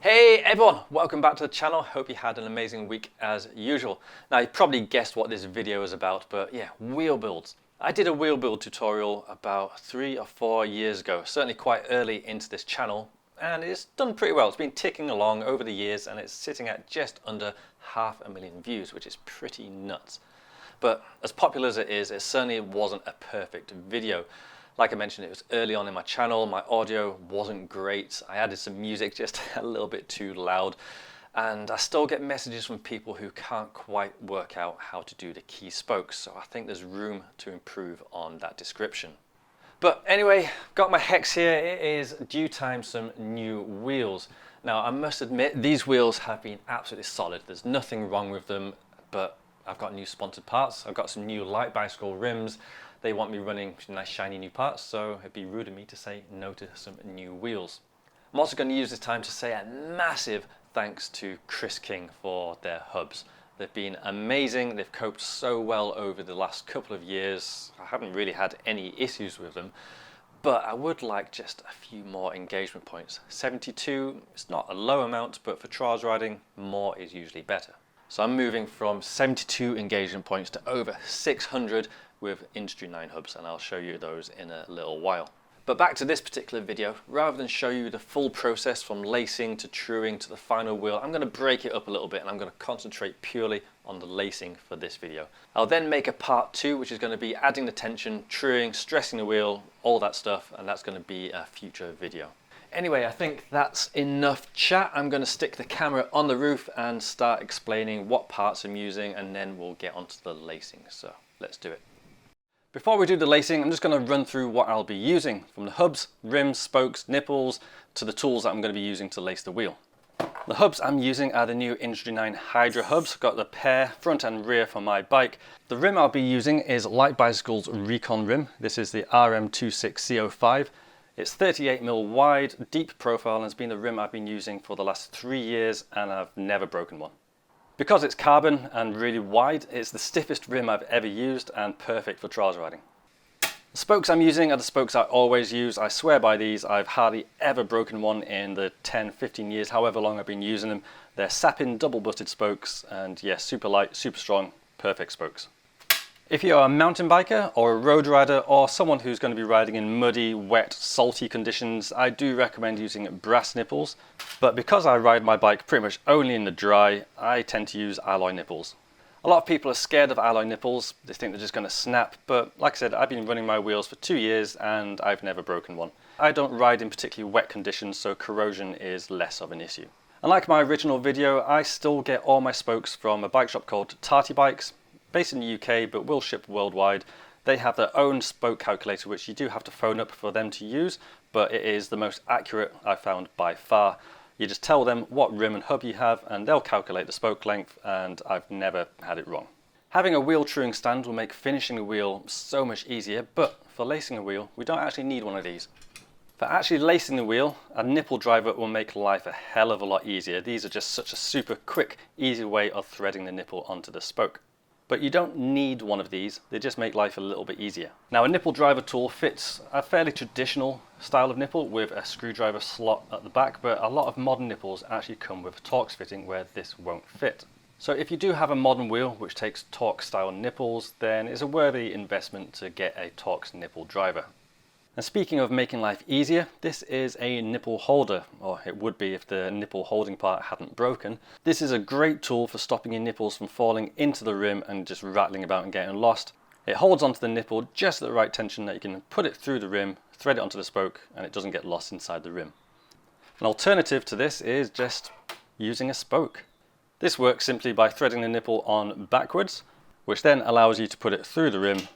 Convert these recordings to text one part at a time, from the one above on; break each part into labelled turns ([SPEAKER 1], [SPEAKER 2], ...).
[SPEAKER 1] Hey everyone, welcome back to the channel. Hope you had an amazing week as usual. Now you probably guessed what this video is about, but yeah, wheel builds. I did a wheel build tutorial about 3 or 4 years ago, certainly quite early into this channel, and it's done pretty well. It's been ticking along over the years and it's sitting at just under 500,000 views, which is pretty nuts. But as popular as it is, it certainly wasn't a perfect video. Like I mentioned, it was early on in my channel, my audio wasn't great, I added some music just a little bit too loud, and I still get messages from people who can't quite work out how to do the key spokes, so I think there's room to improve on that description. But anyway, got my hex here. It is due time some new wheels. Now I must admit, these wheels have been absolutely solid, there's nothing wrong with them, but I've got new sponsored parts, I've got some new light bicycle rims. They want me running nice shiny new parts, so it'd be rude of me to say no to some new wheels. I'm also going to use this time to say a massive thanks to Chris King for their hubs. They've been amazing, they've coped so well over the last couple of years. I haven't really had any issues with them, but I would like just a few more engagement points. 72, it's not a low amount, but for trials riding, more is usually better. So I'm moving from 72 engagement points to over 600 with Industry 9 hubs, and I'll show you those in a little while. But back to this particular video, rather than show you the full process from lacing to truing to the final wheel, I'm going to break it up a little bit and I'm going to concentrate purely on the lacing for this video. I'll then make a part 2, which is going to be adding the tension, truing, stressing the wheel, all that stuff, and that's going to be a future video. Anyway, I think that's enough chat. I'm going to stick the camera on the roof and start explaining what parts I'm using, and then we'll get onto the lacing. So let's do it. Before we do the lacing, I'm just going to run through what I'll be using, from the hubs, rims, spokes, nipples, to the tools that I'm going to be using to lace the wheel. The hubs I'm using are the new Industry 9 Hydra hubs. Got the pair front and rear for my bike. The rim I'll be using is Light Bicycle's Recon rim. This is the RM26CO5. It's 38mm wide, deep profile, and has been the rim I've been using for the last 3 years, and I've never broken one. Because it's carbon and really wide, it's the stiffest rim I've ever used and perfect for trials riding. The spokes I'm using are the spokes I always use. I swear by these. I've hardly ever broken one in the 10-15 years, however long I've been using them. They're Sapin double butted spokes, and yes, super light, super strong, perfect spokes. If you're a mountain biker or a road rider or someone who's going to be riding in muddy, wet, salty conditions, I do recommend using brass nipples. But because I ride my bike pretty much only in the dry, I tend to use alloy nipples. A lot of people are scared of alloy nipples. They think they're just going to snap, but like I said, I've been running my wheels for 2 years and I've never broken one. I don't ride in particularly wet conditions, so corrosion is less of an issue. And like my original video, I still get all my spokes from a bike shop called Tarty Bikes, based in the UK but will ship worldwide. They have their own spoke calculator, which you do have to phone up for them to use, but it is the most accurate I've found by far. You just tell them what rim and hub you have and they'll calculate the spoke length, and I've never had it wrong. Having a wheel truing stand will make finishing the wheel so much easier, but for lacing a wheel we don't actually need one of these. For actually lacing the wheel, a nipple driver will make life a hell of a lot easier. These are just such a super quick, easy way of threading the nipple onto the spoke. But you don't need one of these, they just make life a little bit easier. Now a nipple driver tool fits a fairly traditional style of nipple with a screwdriver slot at the back, but a lot of modern nipples actually come with a Torx fitting where this won't fit. So if you do have a modern wheel which takes Torx style nipples, then it's a worthy investment to get a Torx nipple driver. And speaking of making life easier, this is a nipple holder, or it would be if the nipple holding part hadn't broken. This is a great tool for stopping your nipples from falling into the rim and just rattling about and getting lost. It holds onto the nipple just at the right tension that you can put it through the rim, thread it onto the spoke, and it doesn't get lost inside the rim. An alternative to this is just using a spoke. This works simply by threading the nipple on backwards, which then allows you to put it through the rim,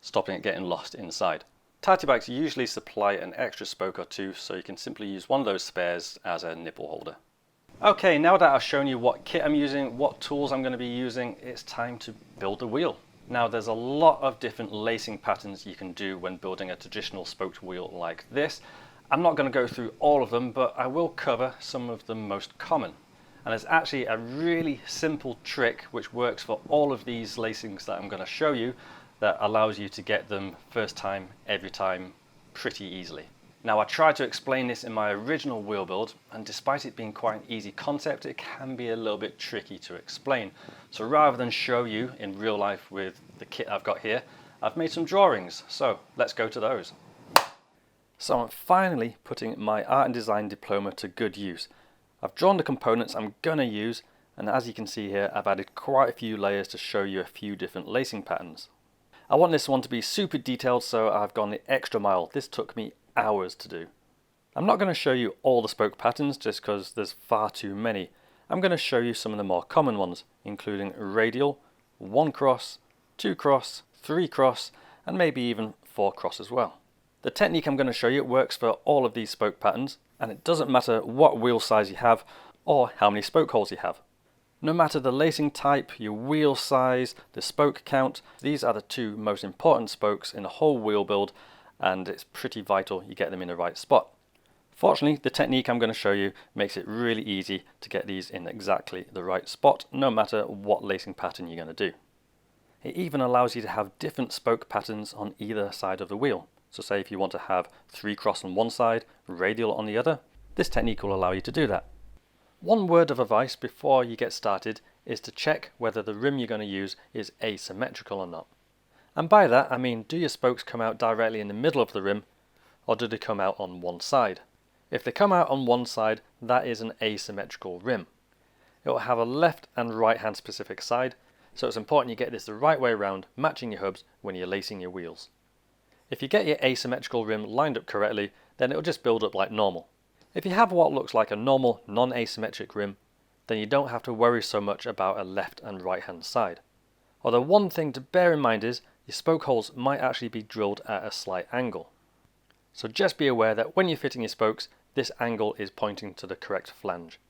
[SPEAKER 1] stopping it getting lost inside. Tarty Bikes usually supply an extra spoke or two, so you can simply use one of those spares as a nipple holder. Okay, now that I've shown you what kit I'm using, what tools I'm going to be using, it's time to build the wheel. Now there's a lot of different lacing patterns you can do when building a traditional spoked wheel like this. I'm not going to go through all of them, but I will cover some of the most common. And there's actually a really simple trick which works for all of these lacings that I'm going to show you, that allows you to get them first time, every time, pretty easily. Now I tried to explain this in my original wheel build, and despite it being quite an easy concept, it can be a little bit tricky to explain. So rather than show you in real life with the kit I've got here, I've made some drawings, so let's go to those. So I'm finally putting my art and design diploma to good use. I've drawn the components I'm going to use, and as you can see here, I've added quite a few layers to show you a few different lacing patterns. I want this one to be super detailed, so I've gone the extra mile. This took me hours to do. I'm not going to show you all the spoke patterns just because there's far too many. I'm going to show you some of the more common ones, including radial, 1 cross, 2 cross, 3 cross, and maybe even 4 cross as well. The technique I'm going to show you works for all of these spoke patterns, and it doesn't matter what wheel size you have or how many spoke holes you have. No matter the lacing type, your wheel size, the spoke count, these are the two most important spokes in a whole wheel build, and it's pretty vital you get them in the right spot. Fortunately, the technique I'm going to show you makes it really easy to get these in exactly the right spot, no matter what lacing pattern you're going to do. It even allows you to have different spoke patterns on either side of the wheel. So say if you want to have 3 cross on one side, radial on the other, this technique will allow you to do that. One word of advice before you get started is to check whether the rim you're going to use is asymmetrical or not. And by that I mean, do your spokes come out directly in the middle of the rim, or do they come out on one side? If they come out on one side, that is an asymmetrical rim. It will have a left and right hand specific side, so it's important you get this the right way around, matching your hubs when you're lacing your wheels. If you get your asymmetrical rim lined up correctly, then it will just build up like normal. If you have what looks like a normal non-asymmetric rim, then you don't have to worry so much about a left and right hand side. Although one thing to bear in mind is your spoke holes might actually be drilled at a slight angle. So just be aware that when you're fitting your spokes, this angle is pointing to the correct flange.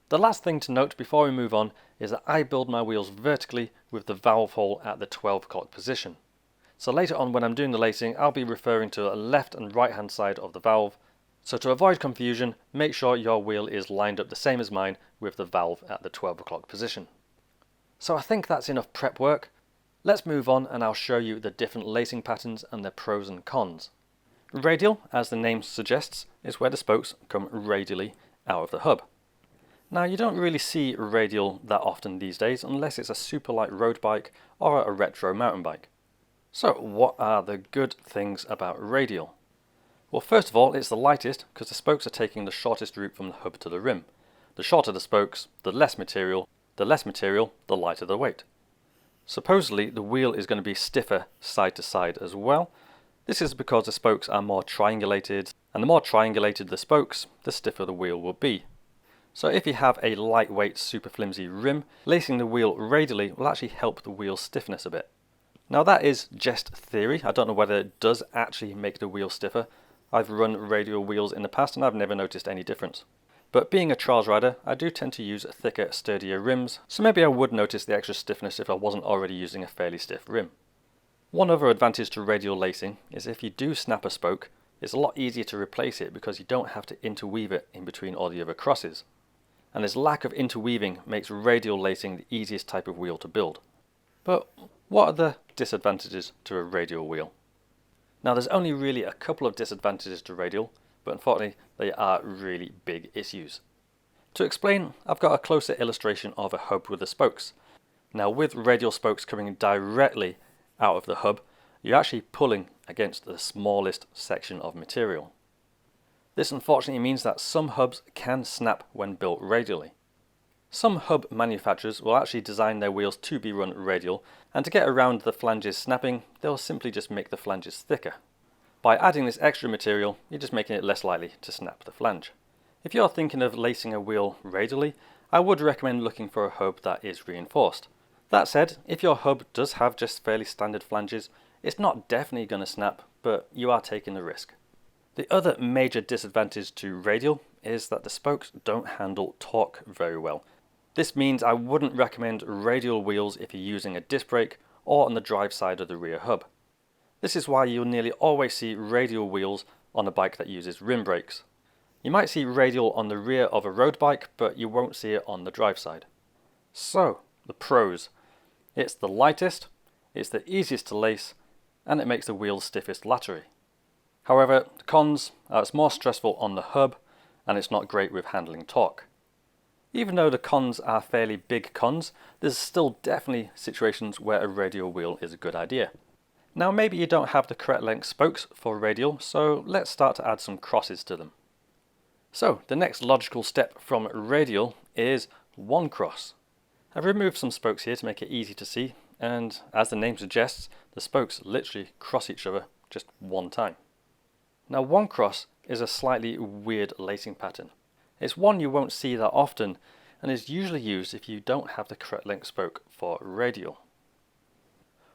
[SPEAKER 1] The last thing to note before we move on is that I build my wheels vertically with the valve hole at the 12 o'clock position. So later on when I'm doing the lacing, I'll be referring to a left and right hand side of the valve. So to avoid confusion, make sure your wheel is lined up the same as mine with the valve at the 12 o'clock position. So I think that's enough prep work. Let's move on and I'll show you the different lacing patterns and their pros and cons. Radial, as the name suggests, is where the spokes come radially out of the hub. Now you don't really see radial that often these days unless it's a super light road bike or a retro mountain bike. So what are the good things about radial? Well, first of all, it's the lightest because the spokes are taking the shortest route from the hub to the rim. The shorter the spokes, the less material, the lighter the weight. Supposedly the wheel is going to be stiffer side to side as well. This is because the spokes are more triangulated, and the more triangulated the spokes, the stiffer the wheel will be. So if you have a lightweight super flimsy rim, lacing the wheel radially will actually help the wheel stiffness a bit. Now that is just theory. I don't know whether it does actually make the wheel stiffer. I've run radial wheels in the past and I've never noticed any difference. But being a trials rider, I do tend to use thicker, sturdier rims, so maybe I would notice the extra stiffness if I wasn't already using a fairly stiff rim. One other advantage to radial lacing is if you do snap a spoke, it's a lot easier to replace it because you don't have to interweave it in between all the other crosses. And this lack of interweaving makes radial lacing the easiest type of wheel to build. But what are the disadvantages to a radial wheel? Now there's only really a couple of disadvantages to radial, but unfortunately they are really big issues. To explain, I've got a closer illustration of a hub with the spokes. Now with radial spokes coming directly out of the hub, you're actually pulling against the smallest section of material. This unfortunately means that some hubs can snap when built radially. Some hub manufacturers will actually design their wheels to be run radial, and to get around the flanges snapping, they'll simply just make the flanges thicker. By adding this extra material, you're just making it less likely to snap the flange. If you're thinking of lacing a wheel radially, I would recommend looking for a hub that is reinforced. That said, if your hub does have just fairly standard flanges, it's not definitely going to snap, but you are taking the risk. The other major disadvantage to radial is that the spokes don't handle torque very well. This means I wouldn't recommend radial wheels if you're using a disc brake or on the drive side of the rear hub. This is why you'll nearly always see radial wheels on a bike that uses rim brakes. You might see radial on the rear of a road bike, but you won't see it on the drive side. So, the pros. It's the lightest, it's the easiest to lace, and it makes the wheels stiffest laterally. However, the cons are it's more stressful on the hub and it's not great with handling torque. Even though the cons are fairly big cons, there's still definitely situations where a radial wheel is a good idea. Now maybe you don't have the correct length spokes for radial, so let's start to add some crosses to them. So the next logical step from radial is one cross. I've removed some spokes here to make it easy to see, and as the name suggests, the spokes literally cross each other just one time. Now one cross is a slightly weird lacing pattern. It's one you won't see that often and is usually used if you don't have the correct length spoke for radial.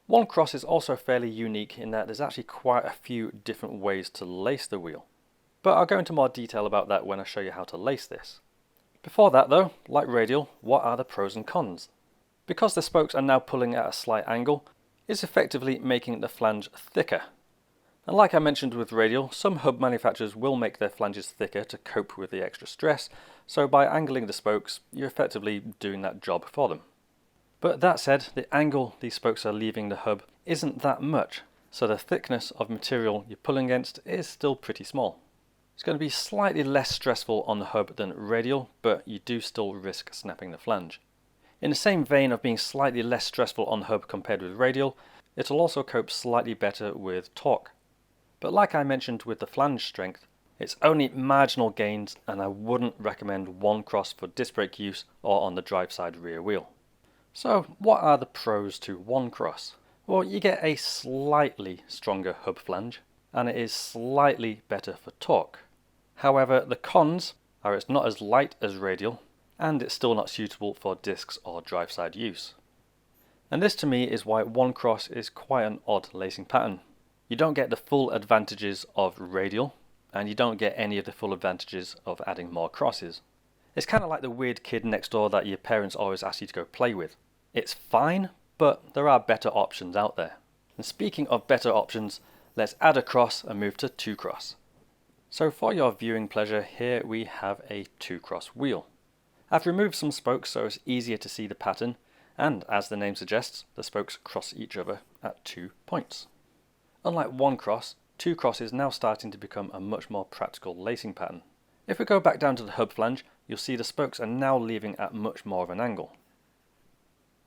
[SPEAKER 1] One cross is also fairly unique in that there's actually quite a few different ways to lace the wheel. But I'll go into more detail about that when I show you how to lace this. Before that though, like radial, what are the pros and cons? Because the spokes are now pulling at a slight angle, it's effectively making the flange thicker. And like I mentioned with radial, some hub manufacturers will make their flanges thicker to cope with the extra stress, so by angling the spokes, you're effectively doing that job for them. But that said, the angle these spokes are leaving the hub isn't that much, so the thickness of material you're pulling against is still pretty small. It's going to be slightly less stressful on the hub than radial, but you do still risk snapping the flange. In the same vein of being slightly less stressful on the hub compared with radial, it'll also cope slightly better with torque. But like I mentioned with the flange strength, it's only marginal gains and I wouldn't recommend one cross for disc brake use or on the drive side rear wheel. So what are the pros to one cross? Well, you get a slightly stronger hub flange and it is slightly better for torque. However, the cons are it's not as light as radial and it's still not suitable for discs or drive side use. And this to me is why one cross is quite an odd lacing pattern. You don't get the full advantages of radial, and you don't get any of the full advantages of adding more crosses. It's kind of like the weird kid next door that your parents always ask you to go play with. It's fine, but there are better options out there. And speaking of better options, let's add a cross and move to two cross. So for your viewing pleasure, here we have a two cross wheel. I've removed some spokes so it's easier to see the pattern, and as the name suggests, the spokes cross each other at 2 points. Unlike one cross, two cross is now starting to become a much more practical lacing pattern. If we go back down to the hub flange, you'll see the spokes are now leaving at much more of an angle.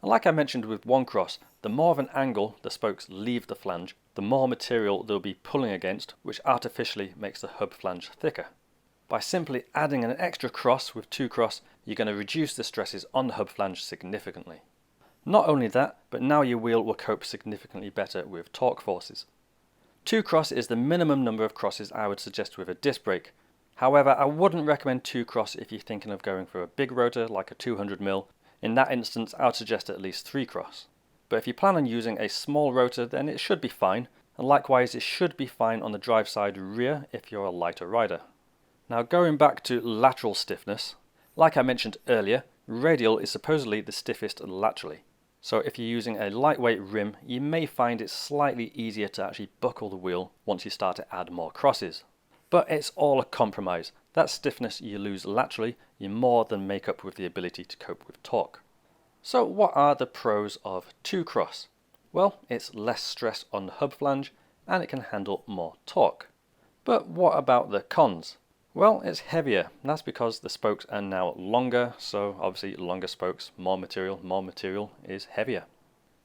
[SPEAKER 1] And like I mentioned with one cross, the more of an angle the spokes leave the flange, the more material they'll be pulling against, which artificially makes the hub flange thicker. By simply adding an extra cross with two cross, you're going to reduce the stresses on the hub flange significantly. Not only that, but now your wheel will cope significantly better with torque forces. Two cross is the minimum number of crosses I would suggest with a disc brake. However, I wouldn't recommend two cross if you're thinking of going for a big rotor like a 200mm. In that instance, I would suggest at least three cross. But if you plan on using a small rotor, then it should be fine, and likewise it should be fine on the drive side rear if you're a lighter rider. Now going back to lateral stiffness, like I mentioned earlier, radial is supposedly the stiffest laterally. So if you're using a lightweight rim, you may find it slightly easier to actually buckle the wheel once you start to add more crosses. But it's all a compromise. That stiffness you lose laterally, you more than make up with the ability to cope with torque. So what are the pros of two cross? Well, it's less stress on the hub flange and it can handle more torque. But what about the cons? Well, it's heavier. That's because the spokes are now longer, so obviously longer spokes, more material is heavier.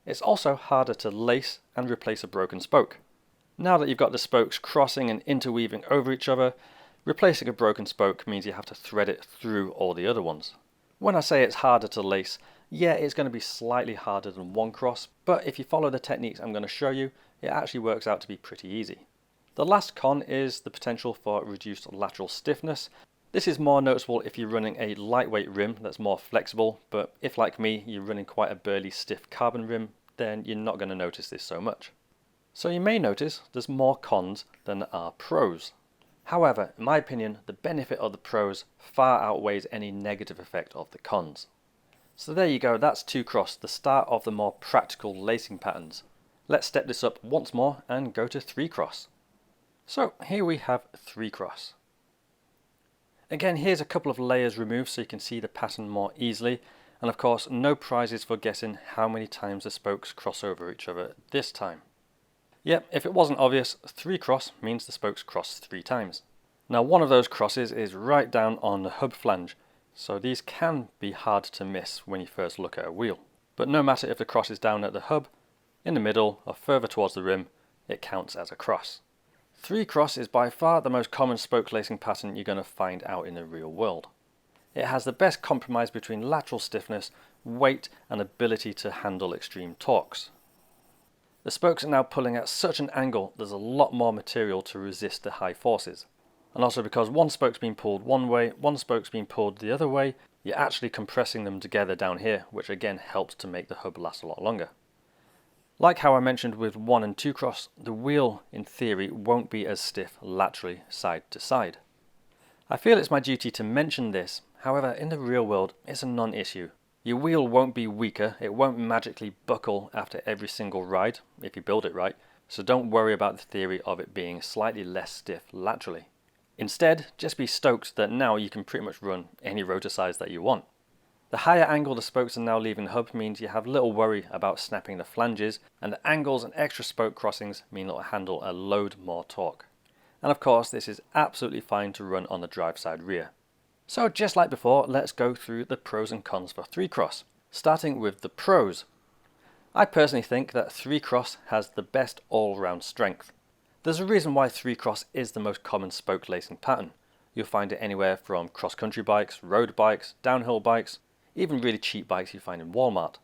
[SPEAKER 1] It's also harder to lace and replace a broken spoke. Now that you've got the spokes crossing and interweaving over each other, replacing a broken spoke means you have to thread it through all the other ones. When I say it's harder to lace, yeah, it's going to be slightly harder than one cross, but if you follow the techniques I'm going to show you, it actually works out to be pretty easy. The last con is the potential for reduced lateral stiffness. This is more noticeable if you're running a lightweight rim that's more flexible, but if like me you're running quite a burly stiff carbon rim, then you're not going to notice this so much. So you may notice there's more cons than there are pros. However, in my opinion, the benefit of the pros far outweighs any negative effect of the cons. So there you go, that's two cross, the start of the more practical lacing patterns. Let's step this up once more and go to three cross. So here we have three cross. Again, here's a couple of layers removed so you can see the pattern more easily, and of course no prizes for guessing how many times the spokes cross over each other this time. Yep, if it wasn't obvious, 3 cross means the spokes cross 3 times. Now one of those crosses is right down on the hub flange, so these can be hard to miss when you first look at a wheel. But no matter if the cross is down at the hub, in the middle, or further towards the rim, it counts as a cross. 3 cross is by far the most common spoke lacing pattern you're going to find out in the real world. It has the best compromise between lateral stiffness, weight and ability to handle extreme torques. The spokes are now pulling at such an angle there's a lot more material to resist the high forces. And also because one spoke's being pulled one way, one spoke's being pulled the other way, you're actually compressing them together down here, which again helps to make the hub last a lot longer. Like how I mentioned with 1 and 2 cross, the wheel in theory won't be as stiff laterally side to side. I feel it's my duty to mention this, however in the real world it's a non-issue. Your wheel won't be weaker, it won't magically buckle after every single ride, if you build it right, so don't worry about the theory of it being slightly less stiff laterally. Instead, just be stoked that now you can pretty much run any rotor size that you want. The higher angle the spokes are now leaving the hub means you have little worry about snapping the flanges, and the angles and extra spoke crossings mean it'll handle a load more torque. And of course this is absolutely fine to run on the drive side rear. So just like before, let's go through the pros and cons for 3 cross, starting with the pros. I personally think that 3 cross has the best all-round strength. There's a reason why 3 cross is the most common spoke lacing pattern. You'll find it anywhere from cross-country bikes, road bikes, downhill bikes, even really cheap bikes you find in Walmart.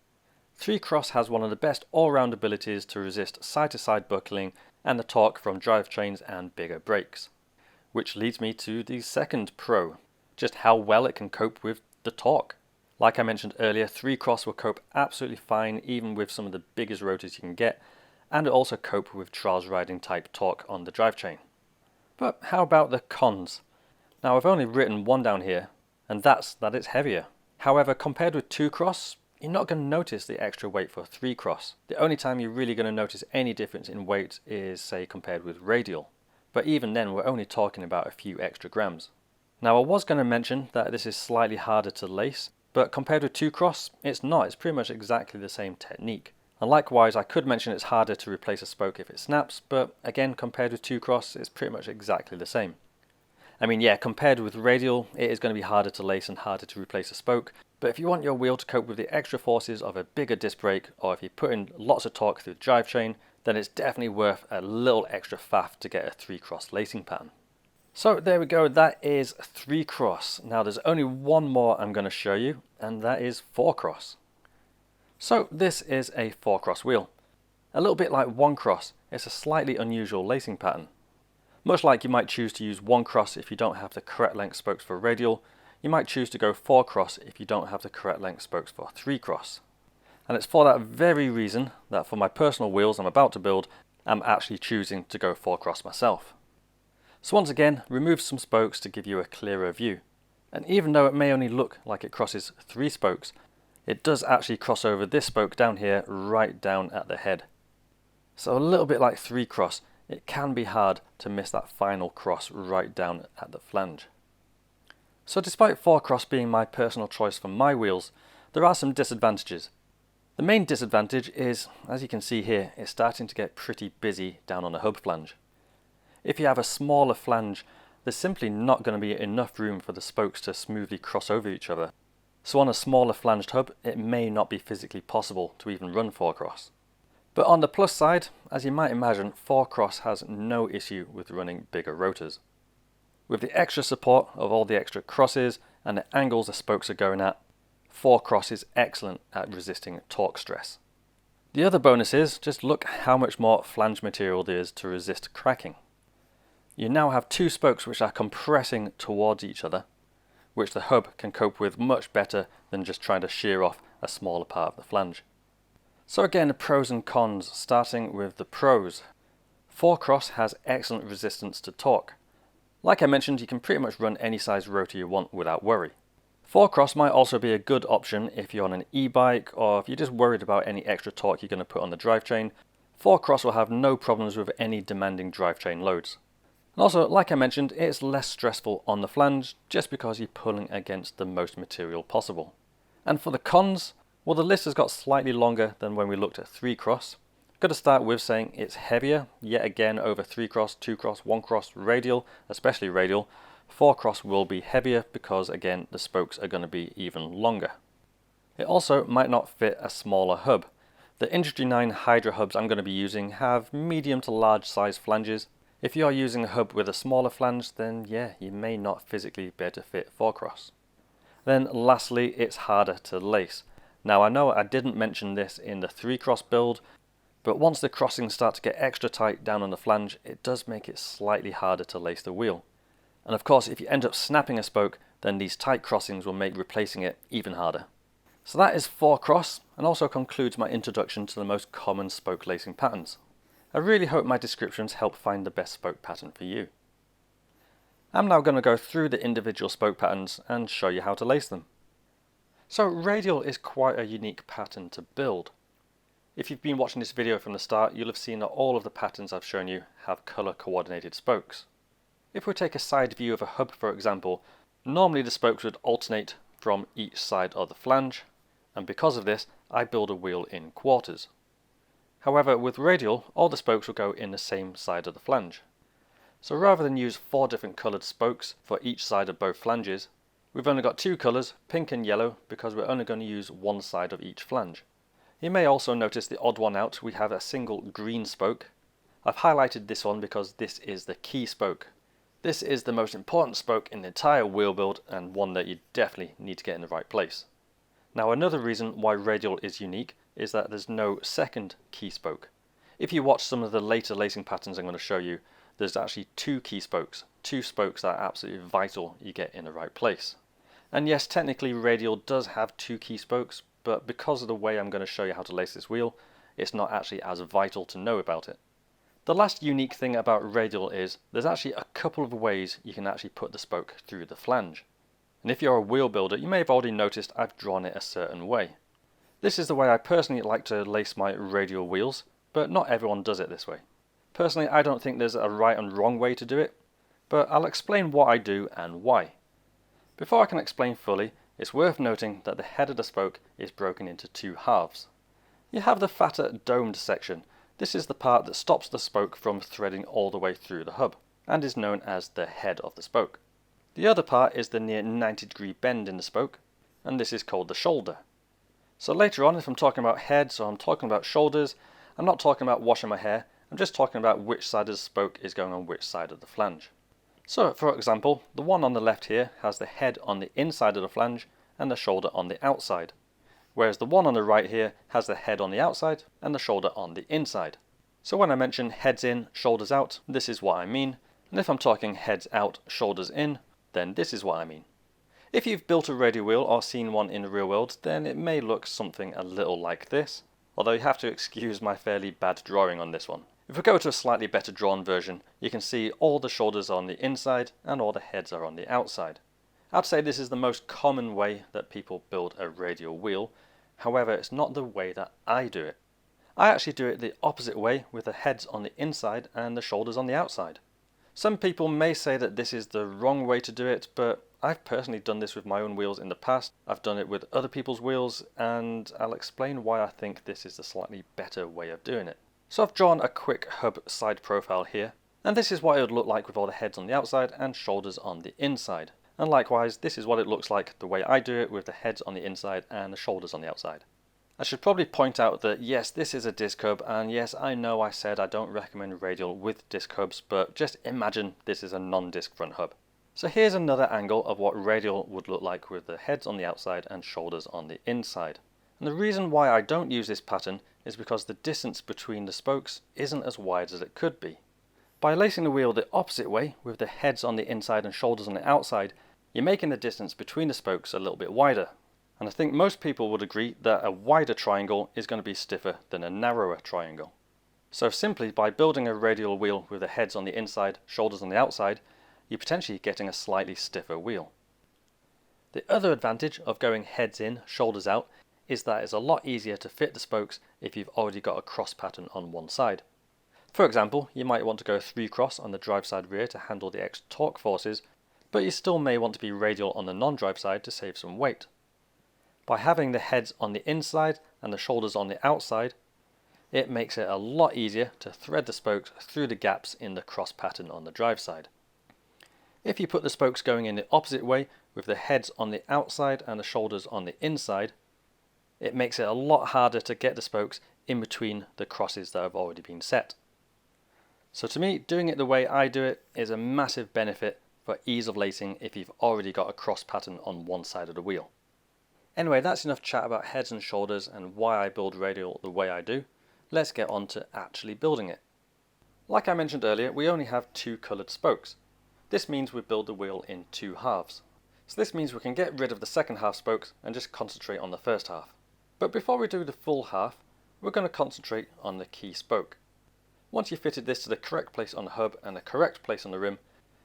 [SPEAKER 1] 3 cross has one of the best all-round abilities to resist side-to-side buckling and the torque from drivetrains and bigger brakes. Which leads me to the second pro, just how well it can cope with the torque. Like I mentioned earlier, 3 cross will cope absolutely fine even with some of the biggest rotors you can get, and it also cope with trials riding type torque on the drivetrain. But how about the cons? Now I've only written one down here, and that's that it's heavier. However, compared with 2 cross, you're not going to notice the extra weight for 3 cross. The only time you're really going to notice any difference in weight is, say, compared with Radial. But even then, we're only talking about a few extra grams. Now I was going to mention that this is slightly harder to lace, but compared with 2 cross, it's not. It's pretty much exactly the same technique. And likewise, I could mention it's harder to replace a spoke if it snaps, but again, compared with 2 cross, it's pretty much exactly the same. I mean, yeah, compared with Radial, it is going to be harder to lace and harder to replace a spoke, but if you want your wheel to cope with the extra forces of a bigger disc brake, or if you put in lots of torque through the drivetrain, then it's definitely worth a little extra faff to get a 3 cross lacing pattern. So there we go, that is 3 cross. Now there's only one more I'm going to show you, and that is 4 cross. So this is a 4 cross wheel. A little bit like 1 cross, it's a slightly unusual lacing pattern. Much like you might choose to use 1 cross if you don't have the correct length spokes for Radial, you might choose to go 4 cross if you don't have the correct length spokes for 3 cross. And it's for that very reason that for my personal wheels I'm about to build, I'm actually choosing to go 4 cross myself. So once again, remove some spokes to give you a clearer view. And even though it may only look like it crosses 3 spokes, it does actually cross over this spoke down here right down at the head. So a little bit like 3 cross, it can be hard to miss that final cross right down at the flange. So despite 4 cross being my personal choice for my wheels, there are some disadvantages. The main disadvantage is, as you can see here, it's starting to get pretty busy down on the hub flange. If you have a smaller flange, there's simply not going to be enough room for the spokes to smoothly cross over each other. So on a smaller flanged hub, it may not be physically possible to even run 4 cross. But on the plus side, as you might imagine, 4 cross has no issue with running bigger rotors. With the extra support of all the extra crosses and the angles the spokes are going at, 4 cross is excellent at resisting torque stress. The other bonus is, just look how much more flange material there is to resist cracking. You now have 2 spokes which are compressing towards each other, which the hub can cope with much better than just trying to shear off a smaller part of the flange. So again, the pros and cons, starting with the pros. 4 cross has excellent resistance to torque. Like I mentioned, you can pretty much run any size rotor you want without worry. 4 cross might also be a good option if you're on an e-bike or if you're just worried about any extra torque you're going to put on the drivetrain. 4 cross will have no problems with any demanding drivetrain loads. And also, like I mentioned, it's less stressful on the flange just because you're pulling against the most material possible. And for the cons, well, the list has got slightly longer than when we looked at 3 cross. Got to start with saying it's heavier, yet again over 3 cross, 2 cross, 1 cross, radial, especially radial. 4 cross will be heavier because again the spokes are going to be even longer. It also might not fit a smaller hub. The Industry 9 Hydra hubs I'm going to be using have medium to large size flanges. If you are using a hub with a smaller flange, then yeah, you may not physically be able to fit 4 cross. Then lastly, it's harder to lace. Now I know I didn't mention this in the 3 cross build, but once the crossings start to get extra tight down on the flange, it does make it slightly harder to lace the wheel. And of course, if you end up snapping a spoke, then these tight crossings will make replacing it even harder. So that is 4 cross, and also concludes my introduction to the most common spoke lacing patterns. I really hope my descriptions help find the best spoke pattern for you. I'm now going to go through the individual spoke patterns and show you how to lace them. So radial is quite a unique pattern to build. If you've been watching this video from the start, you'll have seen that all of the patterns I've shown you have color coordinated spokes. If we take a side view of a hub, for example, normally the spokes would alternate from each side of the flange, and because of this, I build a wheel in quarters. However, with radial, all the spokes will go in the same side of the flange. So rather than use 4 different coloured spokes for each side of both flanges, we've only got 2 colours, pink and yellow, because we're only going to use one side of each flange. You may also notice the odd one out, we have a single green spoke. I've highlighted this one because this is the key spoke. This is the most important spoke in the entire wheel build, and one that you definitely need to get in the right place. Now another reason why radial is unique is that there's no second key spoke. If you watch some of the later lacing patterns I'm going to show you, there's actually 2 key spokes, 2 spokes that are absolutely vital you get in the right place. And yes, technically radial does have 2 key spokes, but because of the way I'm going to show you how to lace this wheel, it's not actually as vital to know about it. The last unique thing about radial is there's actually a couple of ways you can actually put the spoke through the flange. And if you're a wheel builder, you may have already noticed I've drawn it a certain way. This is the way I personally like to lace my radial wheels, but not everyone does it this way. Personally, I don't think there's a right and wrong way to do it, but I'll explain what I do and why. Before I can explain fully, it's worth noting that the head of the spoke is broken into 2 halves. You have the fatter domed section. This is the part that stops the spoke from threading all the way through the hub, and is known as the head of the spoke. The other part is the near 90-degree bend in the spoke, and this is called the shoulder. So later on, if I'm talking about heads or I'm talking about shoulders, I'm not talking about washing my hair, I'm just talking about which side of the spoke is going on which side of the flange. So for example, the one on the left here has the head on the inside of the flange and the shoulder on the outside, whereas the one on the right here has the head on the outside and the shoulder on the inside. So when I mention heads in, shoulders out, this is what I mean, and if I'm talking heads out, shoulders in, then this is what I mean. If you've built a radial wheel or seen one in the real world, then it may look something a little like this, although you have to excuse my fairly bad drawing on this one. If we go to a slightly better drawn version, you can see all the shoulders are on the inside and all the heads are on the outside. I'd say this is the most common way that people build a radial wheel, however it's not the way that I do it. I actually do it the opposite way, with the heads on the inside and the shoulders on the outside. Some people may say that this is the wrong way to do it, but I've personally done this with my own wheels in the past. I've done it with other people's wheels, and I'll explain why I think this is the slightly better way of doing it. So I've drawn a quick hub side profile here, and this is what it would look like with all the heads on the outside and shoulders on the inside. And likewise, this is what it looks like the way I do it, with the heads on the inside and the shoulders on the outside. I should probably point out that yes, this is a disc hub, and yes, I know I said I don't recommend radial with disc hubs, but just imagine this is a non-disc front hub. So here's another angle of what radial would look like with the heads on the outside and shoulders on the inside. And the reason why I don't use this pattern is because the distance between the spokes isn't as wide as it could be. By lacing the wheel the opposite way, with the heads on the inside and shoulders on the outside, you're making the distance between the spokes a little bit wider. And I think most people would agree that a wider triangle is going to be stiffer than a narrower triangle. So simply by building a radial wheel with the heads on the inside, shoulders on the outside, you're potentially getting a slightly stiffer wheel. The other advantage of going heads in, shoulders out, is that it's a lot easier to fit the spokes if you've already got a cross pattern on one side. For example, you might want to go 3 cross on the drive side rear to handle the extra torque forces, but you still may want to be radial on the non-drive side to save some weight. By having the heads on the inside and the shoulders on the outside, It makes it a lot easier to thread the spokes through the gaps in the cross pattern on the drive side. If you put the spokes going in the opposite way, with the heads on the outside and the shoulders on the inside, it makes it a lot harder to get the spokes in between the crosses that have already been set. So to me, doing it the way I do it is a massive benefit for ease of lacing if you've already got a cross pattern on one side of the wheel. Anyway, that's enough chat about heads and shoulders and why I build Radial the way I do. Let's get on to actually building it. Like I mentioned earlier, we only have two coloured spokes. This means we build the wheel in two halves. So this means we can get rid of the second half spokes and just concentrate on the first half. But before we do the full half, we're going to concentrate on the key spoke. Once you've fitted this to the correct place on the hub and the correct place on the rim,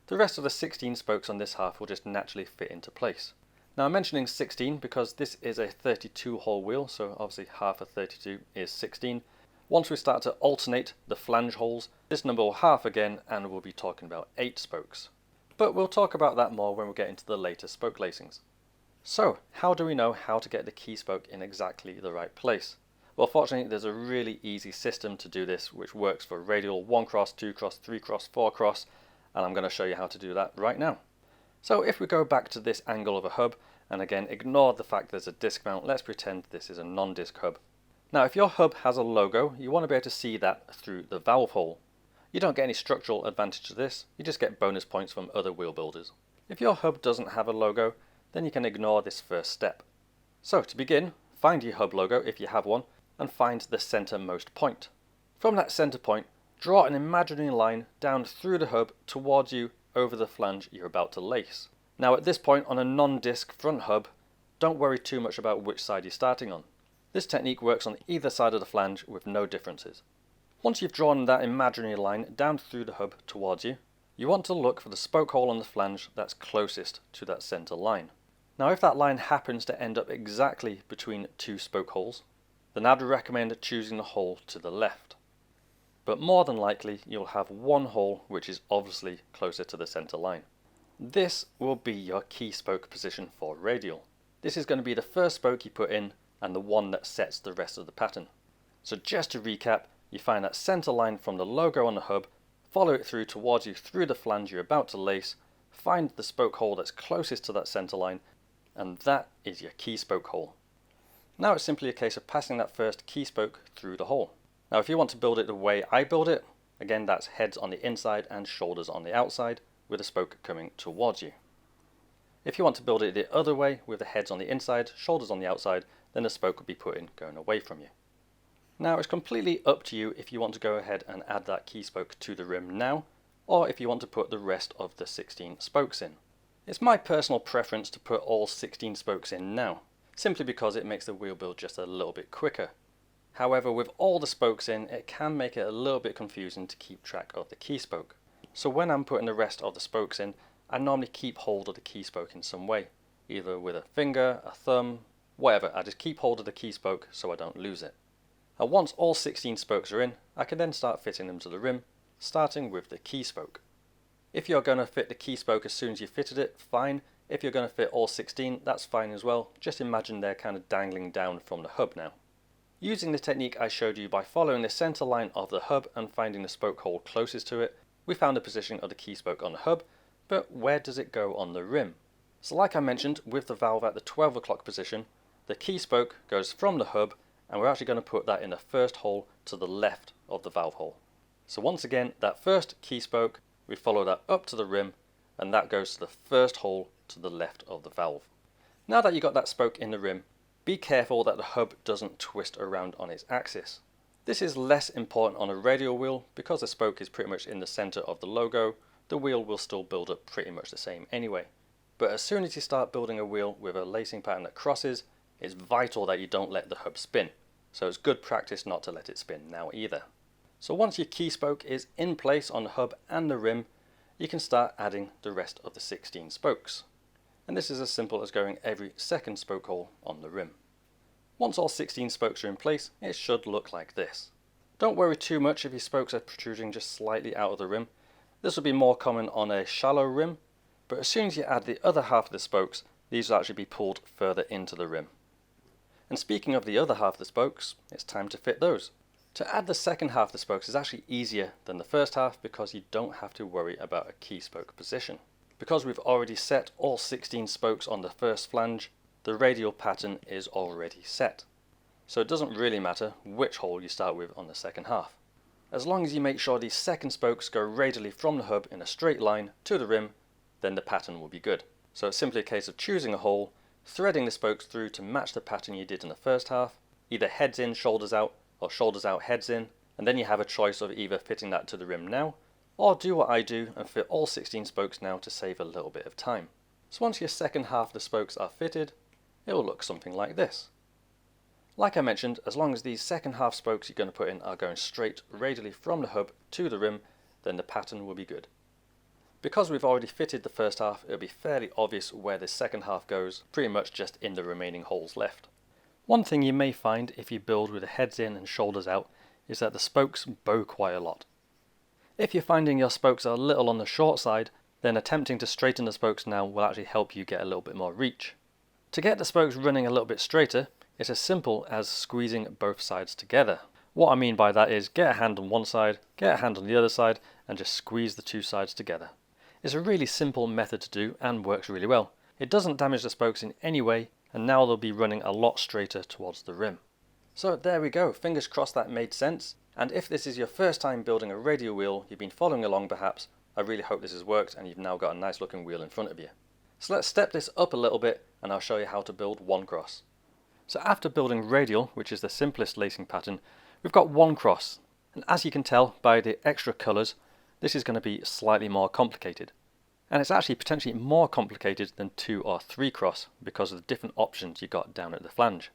[SPEAKER 1] the rest of the 16 spokes on this half will just naturally fit into place. Now I'm mentioning 16 because this is a 32 hole wheel, so obviously half of 32 is 16. Once we start to alternate the flange holes, this number will half again and we'll be talking about 8 spokes. But we'll talk about that more when we get into the later spoke lacings. So, how do we know how to get the key spoke in exactly the right place? Well, fortunately there's a really easy system to do this which works for Radial 1 cross, 2 cross, 3 cross, 4 cross, and I'm going to show you how to do that right now. So if we go back to this angle of a hub, and again ignore the fact there's a disc mount, let's pretend this is a non-disc hub. Now if your hub has a logo, you want to be able to see that through the valve hole. You don't get any structural advantage to this, you just get bonus points from other wheel builders. If your hub doesn't have a logo, then you can ignore this first step. So to begin, find your hub logo if you have one, and find the centermost point. From that center point, draw an imaginary line down through the hub towards you over the flange you're about to lace. Now at this point on a non-disc front hub, don't worry too much about which side you're starting on. This technique works on either side of the flange with no differences. Once you've drawn that imaginary line down through the hub towards you, you want to look for the spoke hole on the flange that's closest to that center line. Now if that line happens to end up exactly between two spoke holes, then I'd recommend choosing the hole to the left. But more than likely you'll have one hole which is obviously closer to the center line. This will be your key spoke position for Radial. This is going to be the first spoke you put in and the one that sets the rest of the pattern. So just to recap, you find that center line from the logo on the hub, follow it through towards you through the flange you're about to lace, find the spoke hole that's closest to that center line, and that is your key spoke hole. Now it's simply a case of passing that first key spoke through the hole. Now if you want to build it the way I build it, again that's heads on the inside and shoulders on the outside, with a spoke coming towards you. If you want to build it the other way, with the heads on the inside, shoulders on the outside, then the spoke will be put in going away from you. Now it's completely up to you if you want to go ahead and add that key spoke to the rim now, or if you want to put the rest of the 16 spokes in. It's my personal preference to put all 16 spokes in now, simply because it makes the wheel build just a little bit quicker. However, with all the spokes in, it can make it a little bit confusing to keep track of the key spoke. So when I'm putting the rest of the spokes in, I normally keep hold of the key spoke in some way, either with a finger, a thumb, whatever. I just keep hold of the key spoke so I don't lose it. And once all 16 spokes are in, I can then start fitting them to the rim, starting with the key spoke. If you're going to fit the key spoke as soon as you fitted it, fine. If you're going to fit all 16, that's fine as well. Just imagine they're kind of dangling down from the hub now. Using the technique I showed you by following the center line of the hub and finding the spoke hole closest to it, we found the position of the key spoke on the hub, but where does it go on the rim? So like I mentioned, with the valve at the 12 o'clock position, the key spoke goes from the hub, and we're actually going to put that in the first hole to the left of the valve hole. So once again, that first key spoke, we follow that up to the rim, and that goes to the first hole to the left of the valve. Now that you got that spoke in the rim, be careful that the hub doesn't twist around on its axis. This is less important on a radial wheel because the spoke is pretty much in the center of the logo. The wheel will still build up pretty much the same anyway. But as soon as you start building a wheel with a lacing pattern that crosses, it's vital that you don't let the hub spin. So it's good practice not to let it spin now either. So once your key spoke is in place on the hub and the rim, you can start adding the rest of the 16 spokes. And this is as simple as going every second spoke hole on the rim. Once all 16 spokes are in place, it should look like this. Don't worry too much if your spokes are protruding just slightly out of the rim. This will be more common on a shallow rim, but as soon as you add the other half of the spokes, these will actually be pulled further into the rim. And speaking of the other half of the spokes, it's time to fit those. To add the second half of the spokes is actually easier than the first half because you don't have to worry about a key spoke position. Because we've already set all 16 spokes on the first flange, the radial pattern is already set. So it doesn't really matter which hole you start with on the second half. As long as you make sure these second spokes go radially from the hub in a straight line to the rim, then the pattern will be good. So it's simply a case of choosing a hole, threading the spokes through to match the pattern you did in the first half, either heads in, shoulders out, or shoulders out, heads in, and then you have a choice of either fitting that to the rim now, or do what I do and fit all 16 spokes now to save a little bit of time. So once your second half of the spokes are fitted, it will look something like this. Like I mentioned, as long as these second half spokes you're going to put in are going straight radially from the hub to the rim, then the pattern will be good. Because we've already fitted the first half, it'll be fairly obvious where the second half goes, pretty much just in the remaining holes left. One thing you may find if you build with the heads in and shoulders out is that the spokes bow quite a lot. If you're finding your spokes are a little on the short side, then attempting to straighten the spokes now will actually help you get a little bit more reach. To get the spokes running a little bit straighter, it's as simple as squeezing both sides together. What I mean by that is get a hand on one side, get a hand on the other side, and just squeeze the two sides together. It's a really simple method to do and works really well. It doesn't damage the spokes in any way, and now they'll be running a lot straighter towards the rim. So there we go, fingers crossed that made sense. And if this is your first time building a radial wheel, you've been following along perhaps, I really hope this has worked and you've now got a nice looking wheel in front of you. So let's step this up a little bit and I'll show you how to build one cross. So after building radial, which is the simplest lacing pattern, we've got one cross. And as you can tell by the extra colours, this is going to be slightly more complicated. And it's actually potentially more complicated than 2 or 3 cross because of the different options you got down at the flange.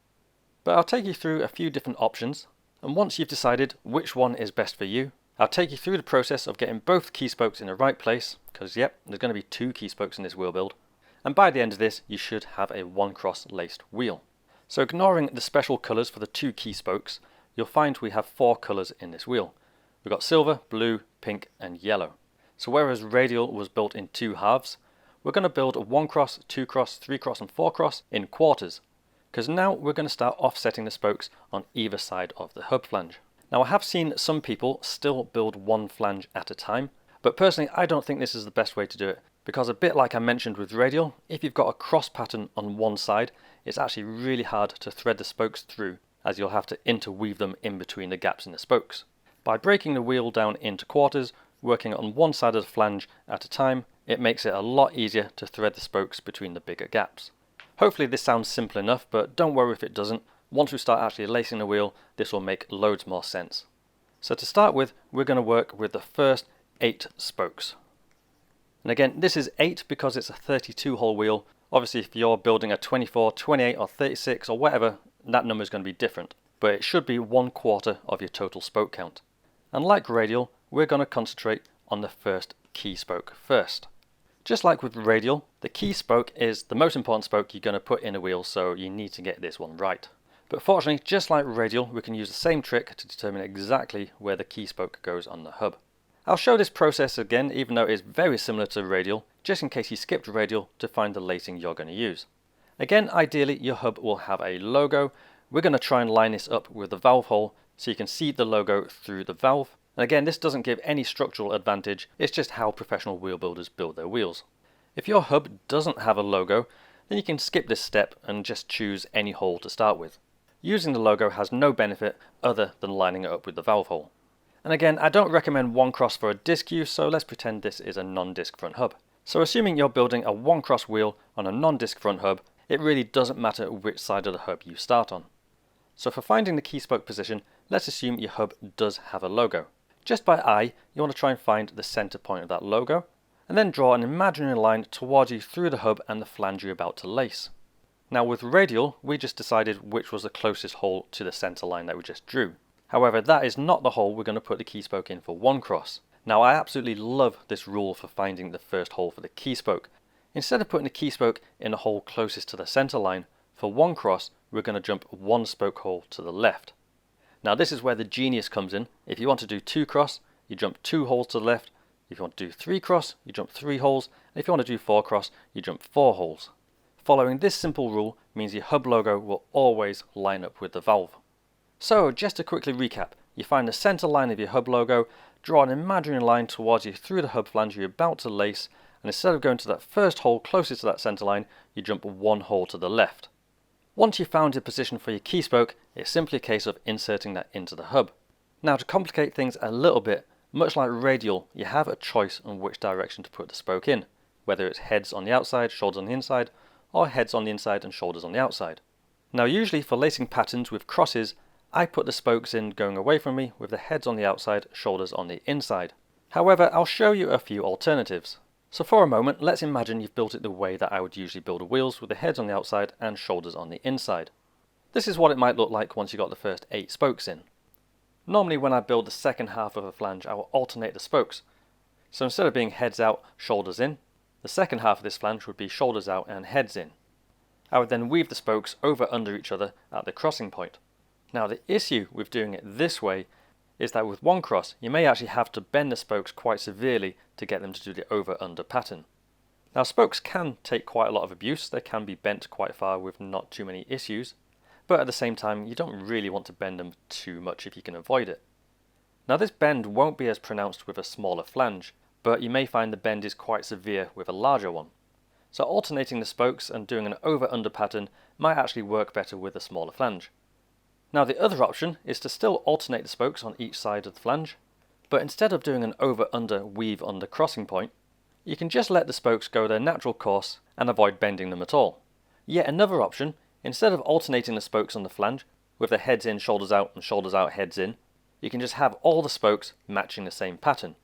[SPEAKER 1] But I'll take you through a few different options, and once you've decided which one is best for you, I'll take you through the process of getting both key spokes in the right place, because yep, there's going to be 2 key spokes in this wheel build, and by the end of this you should have a one cross laced wheel. So ignoring the special colours for the 2 key spokes, you'll find we have 4 colours in this wheel. We've got silver, blue, pink and yellow. So whereas radial was built in 2 halves, we're going to build a 1 cross, 2 cross, 3 cross and 4 cross in quarters. Because now we're going to start offsetting the spokes on either side of the hub flange. Now I have seen some people still build one flange at a time, but personally I don't think this is the best way to do it. Because a bit like I mentioned with radial, if you've got a cross pattern on one side, it's actually really hard to thread the spokes through, as you'll have to interweave them in between the gaps in the spokes. By breaking the wheel down into quarters, working on one side of the flange at a time, it makes it a lot easier to thread the spokes between the bigger gaps. Hopefully this sounds simple enough, but don't worry if it doesn't. Once we start actually lacing the wheel, this will make loads more sense. So to start with, we're going to work with the first 8 spokes. And again, this is 8 because it's a 32 hole wheel. Obviously if you're building a 24, 28 or 36 or whatever, that number is going to be different. But it should be 1/4 of your total spoke count. And like radial, we're going to concentrate on the first key spoke first. Just like with radial, the key spoke is the most important spoke you're going to put in a wheel, so you need to get this one right. But fortunately, just like radial, we can use the same trick to determine exactly where the key spoke goes on the hub. I'll show this process again, even though it is very similar to radial, just in case you skipped radial to find the lacing you're going to use. Again, ideally your hub will have a logo. We're going to try and line this up with the valve hole so you can see the logo through the valve. And again, this doesn't give any structural advantage, it's just how professional wheel builders build their wheels. If your hub doesn't have a logo, then you can skip this step and just choose any hole to start with. Using the logo has no benefit other than lining it up with the valve hole. And again, I don't recommend one cross for a disc use, so let's pretend this is a non-disc front hub. So assuming you're building a one cross wheel on a non-disc front hub, it really doesn't matter which side of the hub you start on. So for finding the key spoke position, let's assume your hub does have a logo. Just by eye, you want to try and find the center point of that logo, and then draw an imaginary line towards you through the hub and the flange you're about to lace. Now with radial, we just decided which was the closest hole to the center line that we just drew. However, that is not the hole we're going to put the key spoke in for one cross. Now I absolutely love this rule for finding the first hole for the key spoke. Instead of putting the key spoke in the hole closest to the center line, for one cross, we're going to jump one spoke hole to the left. Now this is where the genius comes in. If you want to do 2 cross, you jump 2 holes to the left. If you want to do 3 cross, you jump 3 holes. And if you want to do 4 cross, you jump 4 holes. Following this simple rule means your hub logo will always line up with the valve. So just to quickly recap, you find the center line of your hub logo, draw an imaginary line towards you through the hub flange you're about to lace, and instead of going to that first hole closest to that center line, you jump one hole to the left. Once you've found your position for your key spoke, it's simply a case of inserting that into the hub. Now, to complicate things a little bit, much like Radial, you have a choice on which direction to put the spoke in, whether it's heads on the outside, shoulders on the inside, or heads on the inside and shoulders on the outside. Now, usually for lacing patterns with crosses, I put the spokes in going away from me with the heads on the outside, shoulders on the inside. However, I'll show you a few alternatives. So for a moment, let's imagine you've built it the way that I would usually build wheels, with the heads on the outside and shoulders on the inside. This is what it might look like once you got the first 8 spokes in. Normally when I build the second half of a flange, I will alternate the spokes. So instead of being heads out, shoulders in, the second half of this flange would be shoulders out and heads in. I would then weave the spokes over under each other at the crossing point. Now, the issue with doing it this way is that with one cross, you may actually have to bend the spokes quite severely to get them to do the over-under pattern. Now, spokes can take quite a lot of abuse. They can be bent quite far with not too many issues, but at the same time, you don't really want to bend them too much if you can avoid it. Now, this bend won't be as pronounced with a smaller flange, but you may find the bend is quite severe with a larger one. So alternating the spokes and doing an over-under pattern might actually work better with a smaller flange. Now, the other option is to still alternate the spokes on each side of the flange, but instead of doing an over-under weave on the crossing point, you can just let the spokes go their natural course and avoid bending them at all. Yet another option, instead of alternating the spokes on the flange with the heads in, shoulders out and shoulders out, heads in, you can just have all the spokes matching the same pattern.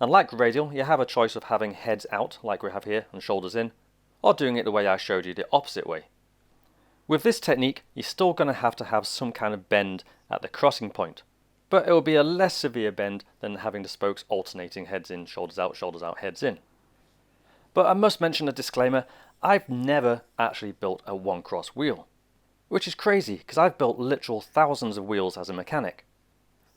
[SPEAKER 1] And like Radial, you have a choice of having heads out like we have here and shoulders in, or doing it the way I showed you, the opposite way. With this technique, you're still going to have some kind of bend at the crossing point, but it will be a less severe bend than having the spokes alternating heads in, shoulders out, heads in. But I must mention a disclaimer, I've never actually built a one-cross wheel, which is crazy because I've built literal thousands of wheels as a mechanic.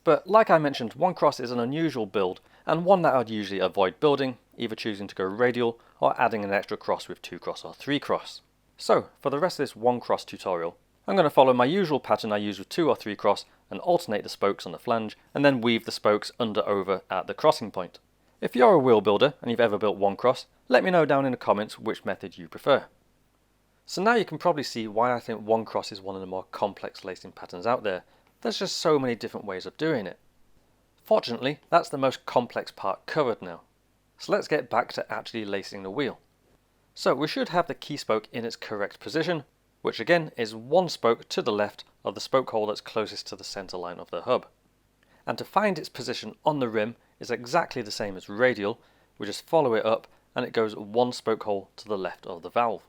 [SPEAKER 1] But like I mentioned, one cross is an unusual build and one that I'd usually avoid building, either choosing to go Radial or adding an extra cross with 2 cross or 3 cross. So, for the rest of this one cross tutorial, I'm going to follow my usual pattern I use with 2 or 3 cross and alternate the spokes on the flange and then weave the spokes under over at the crossing point. If you're a wheel builder and you've ever built one cross, let me know down in the comments which method you prefer. So now you can probably see why I think one cross is one of the more complex lacing patterns out there. There's just so many different ways of doing it. Fortunately, that's the most complex part covered now. So let's get back to actually lacing the wheel. So we should have the key spoke in its correct position, which again is one spoke to the left of the spoke hole that's closest to the center line of the hub. And to find its position on the rim is exactly the same as Radial. We just follow it up and it goes one spoke hole to the left of the valve.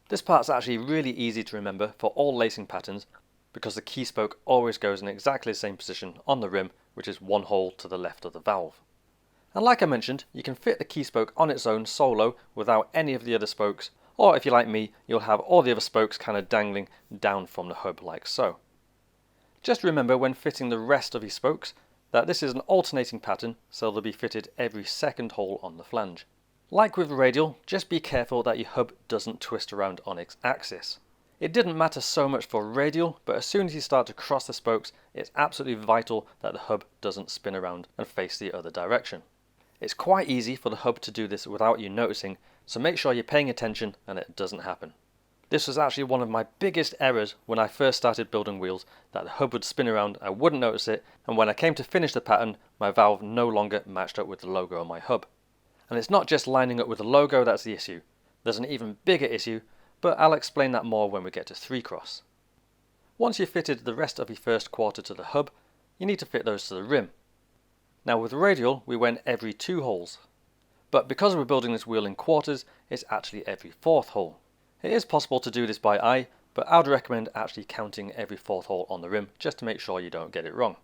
[SPEAKER 1] This part's actually really easy to remember for all lacing patterns because the key spoke always goes in exactly the same position on the rim, which is one hole to the left of the valve. And like I mentioned, you can fit the key spoke on its own solo without any of the other spokes, or if you're like me, you'll have all the other spokes kind of dangling down from the hub like so. Just remember when fitting the rest of your spokes that this is an alternating pattern, so they'll be fitted every second hole on the flange. Like with Radial, just be careful that your hub doesn't twist around on its axis. It didn't matter so much for Radial, but as soon as you start to cross the spokes, it's absolutely vital that the hub doesn't spin around and face the other direction. It's quite easy for the hub to do this without you noticing, so make sure you're paying attention and it doesn't happen. This was actually one of my biggest errors when I first started building wheels, that the hub would spin around, I wouldn't notice it, and when I came to finish the pattern, my valve no longer matched up with the logo on my hub. And it's not just lining up with the logo that's the issue. There's an even bigger issue, but I'll explain that more when we get to 3 cross. Once you've fitted the rest of your first quarter to the hub, you need to fit those to the rim. Now with Radial, we went every 2 holes. But because we're building this wheel in quarters, it's actually every 4th hole. It is possible to do this by eye, but I would recommend actually counting every 4th hole on the rim just to make sure you don't get it wrong.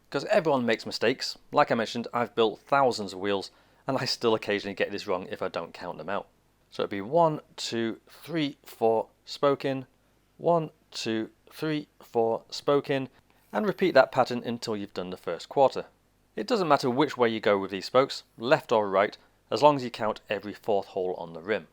[SPEAKER 1] Because everyone makes mistakes. Like I mentioned, I've built thousands of wheels and I still occasionally get this wrong if I don't count them out. So it'd be 1, 2, 3, 4, spoke in, 1, 2, 3, 4, spoke in, and repeat that pattern until you've done the first quarter. It doesn't matter which way you go with these spokes, left or right, as long as you count every 4th hole on the rim.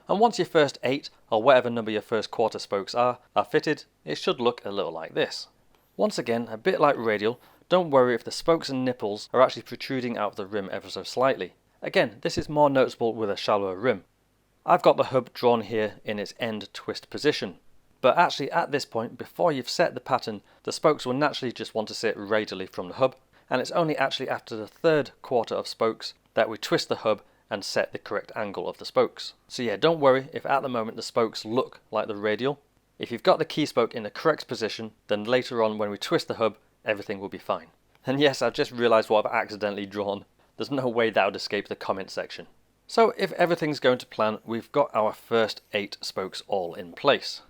[SPEAKER 1] And once your first 8, or whatever number your first quarter spokes are fitted, it should look a little like this. Once again, a bit like Radial, don't worry if the spokes and nipples are actually protruding out of the rim ever so slightly. Again, this is more noticeable with a shallower rim. I've got the hub drawn here in its end twist position. But actually at this point, before you've set the pattern, the spokes will naturally just want to sit radially from the hub, and it's only actually after the third quarter of spokes that we twist the hub and set the correct angle of the spokes. So yeah, don't worry if at the moment the spokes look like the radial. If you've got the key spoke in the correct position, then later on when we twist the hub, everything will be fine. And yes, I've just realised what I've accidentally drawn. There's no way that would escape the comment section. So if everything's going to plan, we've got our first 8 spokes all in place.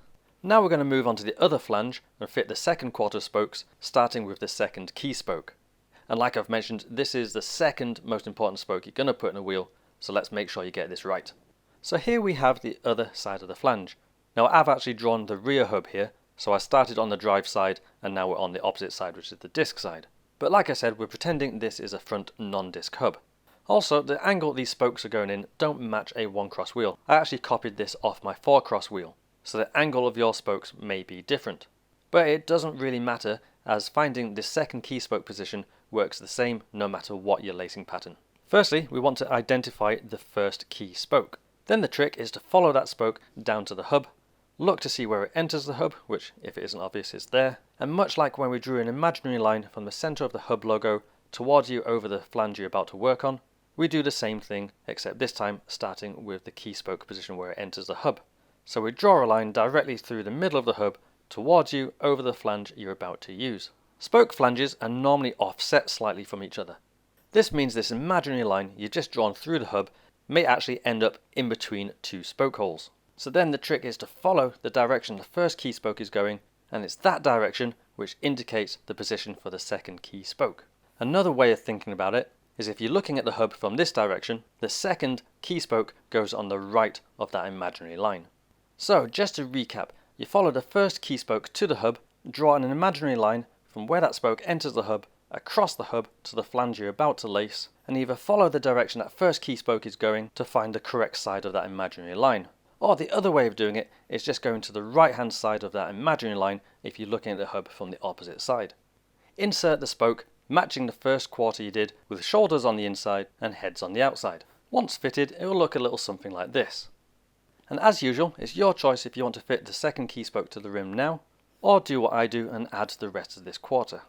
[SPEAKER 1] Now we're going to move on to the other flange and fit the second quarter spokes, starting with the second key spoke. And like I've mentioned, this is the second most important spoke you're going to put in a wheel, so let's make sure you get this right. So here we have the other side of the flange. Now I've actually drawn the rear hub here, so I started on the drive side and now we're on the opposite side, which is the disc side. But like I said, we're pretending this is a front non-disc hub. Also, the angle these spokes are going in don't match a 1-cross wheel. I actually copied this off my 4-cross wheel, so the angle of your spokes may be different. But it doesn't really matter, as finding the second key spoke position works the same no matter what your lacing pattern. Firstly, we want to identify the first key spoke. Then the trick is to follow that spoke down to the hub, look to see where it enters the hub, which if it isn't obvious is there, and much like when we drew an imaginary line from the center of the hub logo towards you over the flange you're about to work on, we do the same thing, except this time starting with the key spoke position where it enters the hub. So we draw a line directly through the middle of the hub towards you over the flange you're about to use. Spoke flanges are normally offset slightly from each other. This means this imaginary line you've just drawn through the hub may actually end up in between 2 spoke holes. So then the trick is to follow the direction the first key spoke is going, and it's that direction which indicates the position for the second key spoke. Another way of thinking about it is if you're looking at the hub from this direction, the second key spoke goes on the right of that imaginary line. So just to recap, you follow the first key spoke to the hub, draw an imaginary line from where that spoke enters the hub, across the hub to the flange you're about to lace, and either follow the direction that first key spoke is going to find the correct side of that imaginary line. Or the other way of doing it is just going to the right hand side of that imaginary line if you're looking at the hub from the opposite side. Insert the spoke matching the first quarter you did, with shoulders on the inside and heads on the outside. Once fitted, it will look a little something like this. And as usual, it's your choice if you want to fit the second key spoke to the rim now, or do what I do and add the rest of this quarter.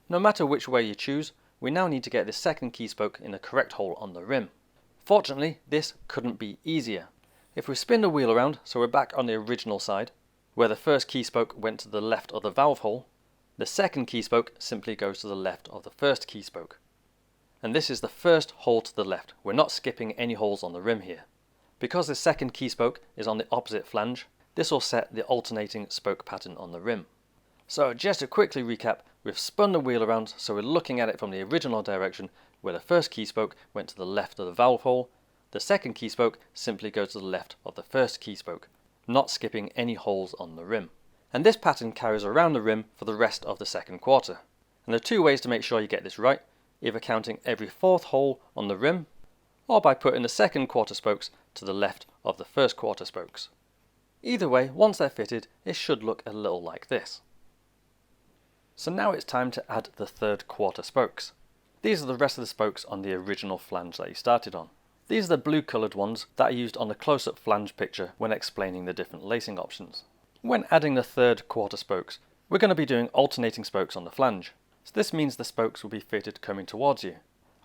[SPEAKER 1] No matter which way you choose, we now need to get the second key spoke in the correct hole on the rim. Fortunately, this couldn't be easier. If we spin the wheel around, so we're back on the original side, where the first key spoke went to the left of the valve hole, the second key spoke simply goes to the left of the first key spoke. And this is the first hole to the left. We're not skipping any holes on the rim here. Because the second key spoke is on the opposite flange, this will set the alternating spoke pattern on the rim. So just to quickly recap, we've spun the wheel around so we're looking at it from the original direction where the first key spoke went to the left of the valve hole. The second key spoke simply goes to the left of the first key spoke, not skipping any holes on the rim. And this pattern carries around the rim for the rest of the second quarter. And there are 2 ways to make sure you get this right, either counting every 4th hole on the rim, or by putting the second quarter spokes to the left of the first quarter spokes. Either way, once they're fitted, it should look a little like this. So now it's time to add the third quarter spokes. These are the rest of the spokes on the original flange that you started on. These are the blue coloured ones that are used on the close-up flange picture when explaining the different lacing options. When adding the third quarter spokes, we're going to be doing alternating spokes on the flange. So this means the spokes will be fitted coming towards you.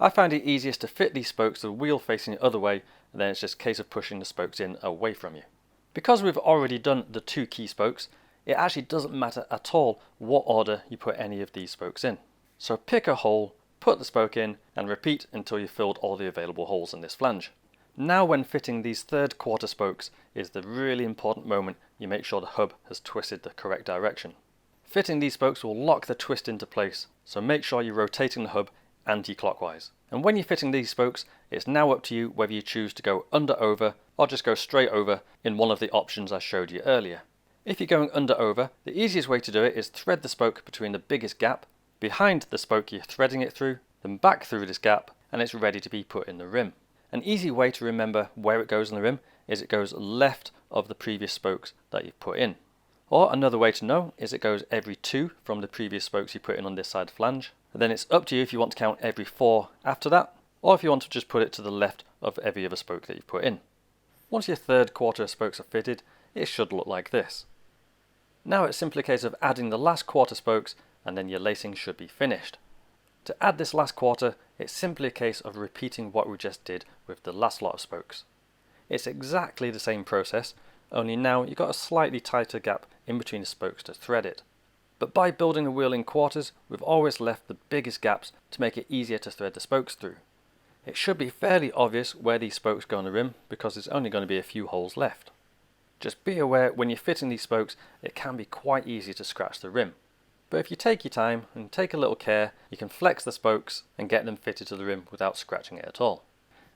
[SPEAKER 1] I find it easiest to fit these spokes to the wheel facing the other way, and then it's just a case of pushing the spokes in away from you. Because we've already done the 2 key spokes, it actually doesn't matter at all what order you put any of these spokes in. So pick a hole, put the spoke in, and repeat until you've filled all the available holes in this flange. Now when fitting these third quarter spokes is the really important moment you make sure the hub has twisted the correct direction. Fitting these spokes will lock the twist into place, so make sure you're rotating the hub anti-clockwise. And when you're fitting these spokes, it's now up to you whether you choose to go under over or just go straight over in one of the options I showed you earlier. If you're going under over, the easiest way to do it is thread the spoke between the biggest gap, behind the spoke you're threading it through, then back through this gap, and it's ready to be put in the rim. An easy way to remember where it goes in the rim is it goes left of the previous spokes that you've put in. Or another way to know is it goes every 2 from the previous spokes you put in on this side flange, And then it's up to you if you want to count every 4 after that, or if you want to just put it to the left of every other spoke that you've put in. Once your third quarter of spokes are fitted, it should look like this. Now it's simply a case of adding the last quarter spokes, and then your lacing should be finished. To add this last quarter, it's simply a case of repeating what we just did with the last lot of spokes. It's exactly the same process, only now you've got a slightly tighter gap in between the spokes to thread it. But by building the wheel in quarters, we've always left the biggest gaps to make it easier to thread the spokes through. It should be fairly obvious where these spokes go on the rim because there's only going to be a few holes left. Just be aware when you're fitting these spokes, it can be quite easy to scratch the rim. But if you take your time and take a little care, you can flex the spokes and get them fitted to the rim without scratching it at all.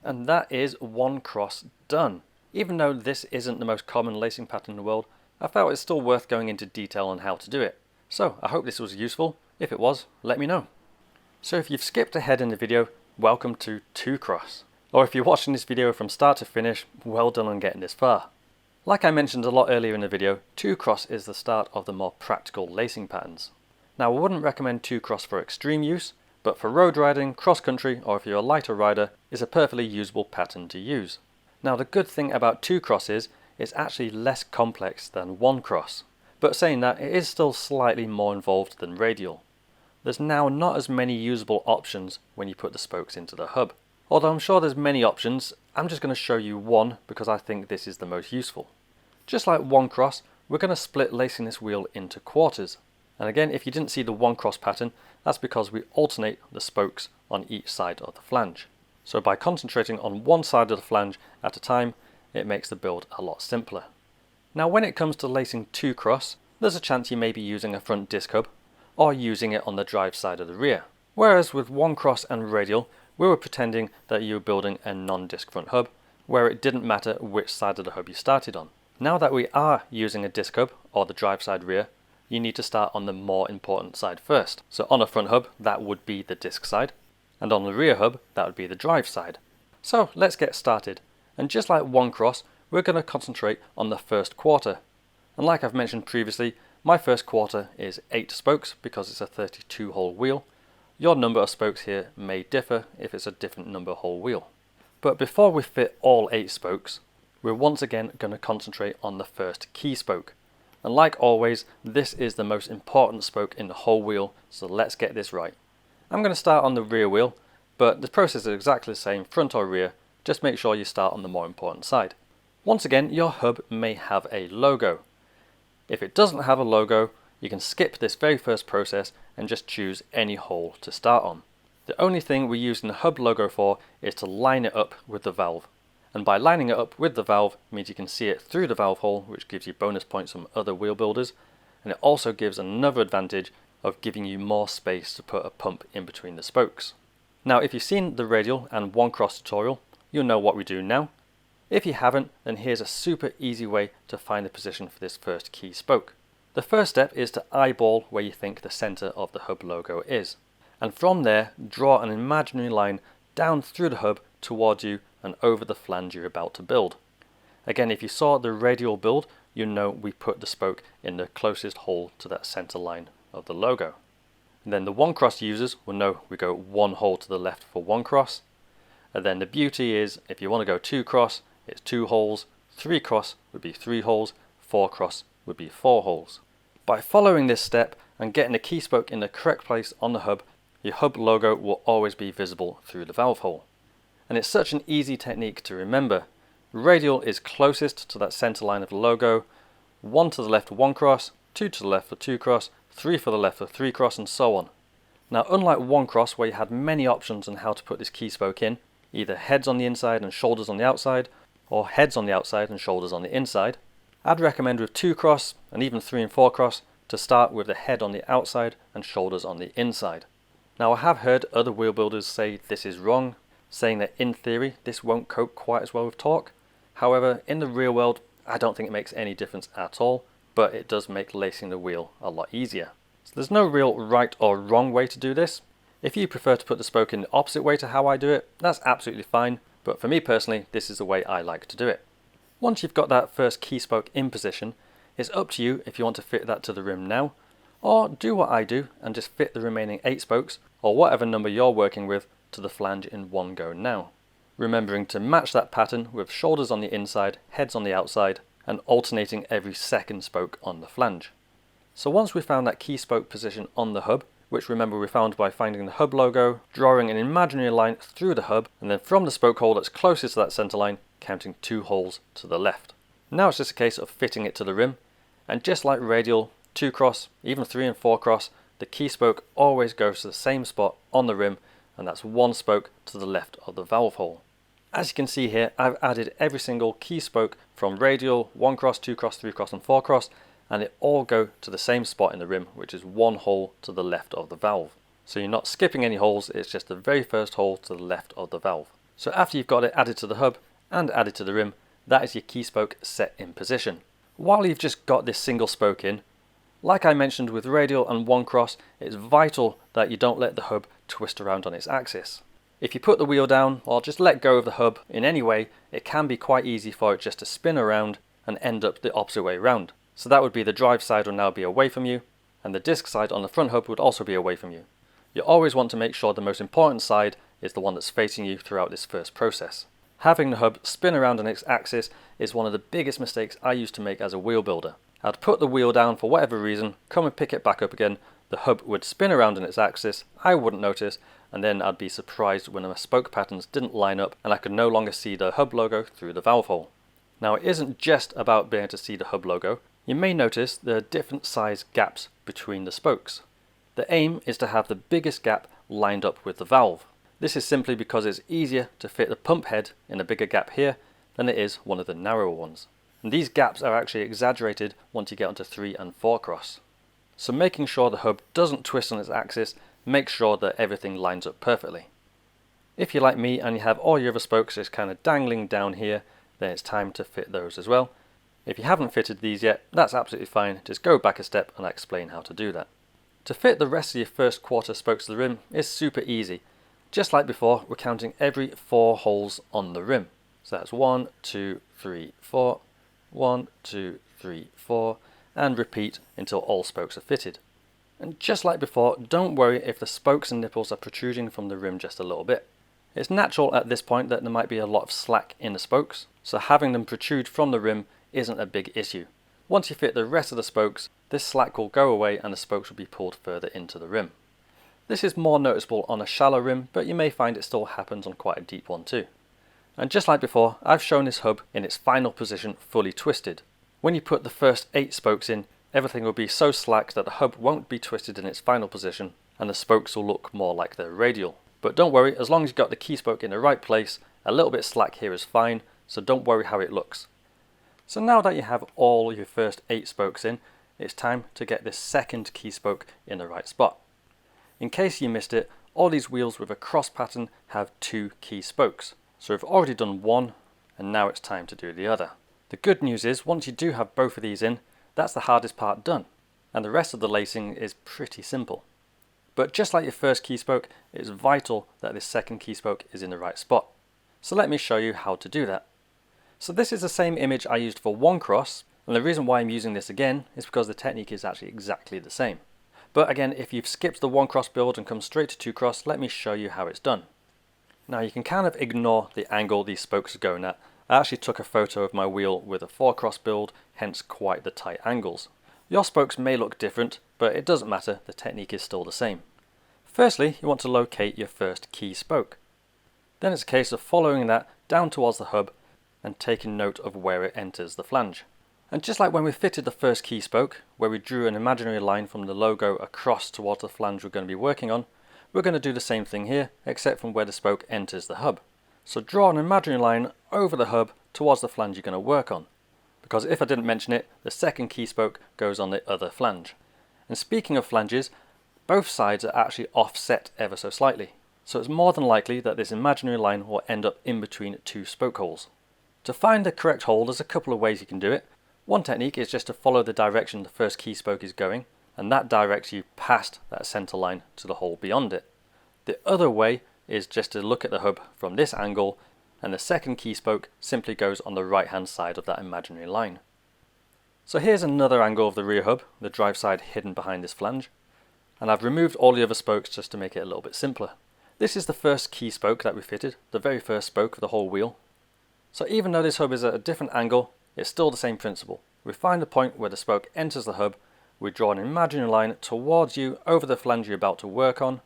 [SPEAKER 1] And that is one cross done. Even though this isn't the most common lacing pattern in the world, I felt it's still worth going into detail on how to do it. So I hope this was useful. If it was, let me know. So if you've skipped ahead in the video, welcome to 2 cross. Or if you're watching this video from start to finish, well done on getting this far. Like I mentioned a lot earlier in the video, 2 cross is the start of the more practical lacing patterns. Now I wouldn't recommend 2 cross for extreme use, but for road riding, cross country, or if you're a lighter rider, is a perfectly usable pattern to use. Now the good thing about 2 cross is it's actually less complex than 1 cross. But saying that, it is still slightly more involved than radial. There's now not as many usable options when you put the spokes into the hub. Although I'm sure there's many options, I'm just going to show you one because I think this is the most useful. Just like 1 cross, we're going to split lacing this wheel into quarters. And again, if you didn't see the 1 cross pattern, that's because we alternate the spokes on each side of the flange. So by concentrating on one side of the flange at a time, it makes the build a lot simpler. Now when it comes to lacing 2 cross, there's a chance you may be using a front disc hub, or using it on the drive side of the rear. Whereas with 1 cross and radial, we were pretending that you were building a non-disc front hub, where it didn't matter which side of the hub you started on. Now that we are using a disc hub, or the drive side rear, you need to start on the more important side first. So on a front hub, that would be the disc side, and on the rear hub, that would be the drive side. So let's get started. And just like 1 cross, we're going to concentrate on the first quarter. And like I've mentioned previously, my first quarter is 8 spokes because it's a 32 hole wheel. Your number of spokes here may differ if it's a different number hole wheel. But before we fit all 8 spokes, we're once again going to concentrate on the first key spoke. And like always, this is the most important spoke in the whole wheel, so let's get this right. I'm going to start on the rear wheel, but the process is exactly the same front or rear, just make sure you start on the more important side. Once again, your hub may have a logo. If it doesn't have a logo, you can skip this very first process and just choose any hole to start on. The only thing we're using the hub logo for is to line it up with the valve. And by lining it up with the valve means you can see it through the valve hole, which gives you bonus points from other wheel builders, and it also gives another advantage of giving you more space to put a pump in between the spokes. Now if you've seen the radial and 1 cross tutorial, you'll know what we do now. If you haven't, then here's a super easy way to find the position for this first key spoke. The first step is to eyeball where you think the center of the hub logo is, and from there draw an imaginary line down through the hub towards you and over the flange you're about to build. Again, if you saw the radial build, you know we put the spoke in the closest hole to that center line of the logo. And then the 1 cross users will know we go 1 hole to the left for 1 cross. And then the beauty is if you want to go 2 cross, it's 2 holes, 3 cross would be 3 holes, 4 cross would be 4 holes. By following this step and getting the key spoke in the correct place on the hub, your hub logo will always be visible through the valve hole. And it's such an easy technique to remember. Radial is closest to that center line of the logo, 1 to the left for 1 cross, 2 to the left for 2 cross, 3 for the left for 3 cross, and so on. Now unlike 1 cross where you had many options on how to put this key spoke in, either heads on the inside and shoulders on the outside, or heads on the outside and shoulders on the inside, I'd recommend with 2 cross and even 3 and 4 cross to start with the head on the outside and shoulders on the inside. Now I have heard other wheel builders say this is wrong, saying that in theory this won't cope quite as well with torque. However, in the real world I don't think it makes any difference at all, but it does make lacing the wheel a lot easier. So there's no real right or wrong way to do this. If you prefer to put the spoke in the opposite way to how I do it, that's absolutely fine, but for me personally this is the way I like to do it. Once you've got that first key spoke in position, it's up to you if you want to fit that to the rim now, Or do what I do and just fit the remaining 8 spokes, or whatever number you're working with, to the flange in one go now. Remembering to match that pattern with shoulders on the inside, heads on the outside, and alternating every second spoke on the flange. So once we found that key spoke position on the hub, which remember we found by finding the hub logo, drawing an imaginary line through the hub, and then from the spoke hole that's closest to that center line, counting 2 holes to the left. Now it's just a case of fitting it to the rim, and just like radial, 2 cross, even 3 and 4 cross, the key spoke always goes to the same spot on the rim, and that's 1 spoke to the left of the valve hole. As you can see here, I've added every single key spoke from radial, 1 cross, 2 cross, 3 cross and 4 cross, and they all go to the same spot in the rim, which is 1 hole to the left of the valve. So you're not skipping any holes, it's just the very first hole to the left of the valve. So after you've got it added to the hub and added to the rim, that is your key spoke set in position. While you've just got this single spoke in, like I mentioned with radial and 1 cross, it's vital that you don't let the hub twist around on its axis. If you put the wheel down or just let go of the hub in any way, it can be quite easy for it just to spin around and end up the opposite way around. So that would be the drive side will now be away from you, and the disc side on the front hub would also be away from you. You always want to make sure the most important side is the one that's facing you throughout this first process. Having the hub spin around on its axis is one of the biggest mistakes I used to make as a wheel builder. I'd put the wheel down for whatever reason, come and pick it back up again, the hub would spin around on its axis, I wouldn't notice, and then I'd be surprised when my spoke patterns didn't line up and I could no longer see the hub logo through the valve hole. Now it isn't just about being able to see the hub logo. You may notice there are different size gaps between the spokes. The aim is to have the biggest gap lined up with the valve. This is simply because it's easier to fit the pump head in a bigger gap here than it is one of the narrower ones. And these gaps are actually exaggerated once you get onto 3 and 4 cross. So making sure the hub doesn't twist on its axis, make sure that everything lines up perfectly. If you're like me and you have all your other spokes just kind of dangling down here, then it's time to fit those as well. If you haven't fitted these yet, that's absolutely fine, just go back a step and I'll explain how to do that. To fit the rest of your first quarter spokes to the rim is super easy. Just like before, we're counting every 4 holes on the rim. So that's 1, 2, 3, 4, 1, 2, 3, 4, and repeat until all spokes are fitted. And just like before, don't worry if the spokes and nipples are protruding from the rim just a little bit. It's natural at this point that there might be a lot of slack in the spokes, so having them protrude from the rim isn't a big issue. Once you fit the rest of the spokes, this slack will go away and the spokes will be pulled further into the rim. This is more noticeable on a shallow rim, but you may find it still happens on quite a deep one too. And just like before, I've shown this hub in its final position fully twisted. When you put the first 8 spokes in, everything will be so slack that the hub won't be twisted in its final position and the spokes will look more like they're radial. But don't worry, as long as you've got the key spoke in the right place, a little bit slack here is fine, so don't worry how it looks. So now that you have all your first 8 spokes in, it's time to get this second key spoke in the right spot. In case you missed it, all these wheels with a cross pattern have 2 key spokes. So we've already done one, and now it's time to do the other. The good news is, once you do have both of these in, that's the hardest part done, and the rest of the lacing is pretty simple. But just like your first key spoke, it's vital that this second key spoke is in the right spot. So let me show you how to do that. So this is the same image I used for 1 cross, and the reason why I'm using this again is because the technique is actually exactly the same. But again, if you've skipped the 1 cross build and come straight to 2 cross, let me show you how it's done. Now you can kind of ignore the angle these spokes are going at. I actually took a photo of my wheel with a 4 cross build, hence quite the tight angles. Your spokes may look different, but it doesn't matter, the technique is still the same. Firstly, you want to locate your first key spoke. Then it's a case of following that down towards the hub and taking note of where it enters the flange. And just like when we fitted the first key spoke, where we drew an imaginary line from the logo across towards the flange we're going to be working on, we're going to do the same thing here, except from where the spoke enters the hub. So draw an imaginary line over the hub towards the flange you're going to work on. Because if I didn't mention it, the second key spoke goes on the other flange. And speaking of flanges, both sides are actually offset ever so slightly. So it's more than likely that this imaginary line will end up in between 2 spoke holes. To find the correct hole, there's a couple of ways you can do it. One technique is just to follow the direction the first key spoke is going, and that directs you past that center line to the hole beyond it. The other way is just to look at the hub from this angle, and the second key spoke simply goes on the right hand side of that imaginary line. So here's another angle of the rear hub, the drive side hidden behind this flange. And I've removed all the other spokes just to make it a little bit simpler. This is the first key spoke that we fitted, the very first spoke of the whole wheel. So even though this hub is at a different angle, it's still the same principle. We find the point where the spoke enters the hub, we draw an imaginary line towards you over the flange you're about to work on.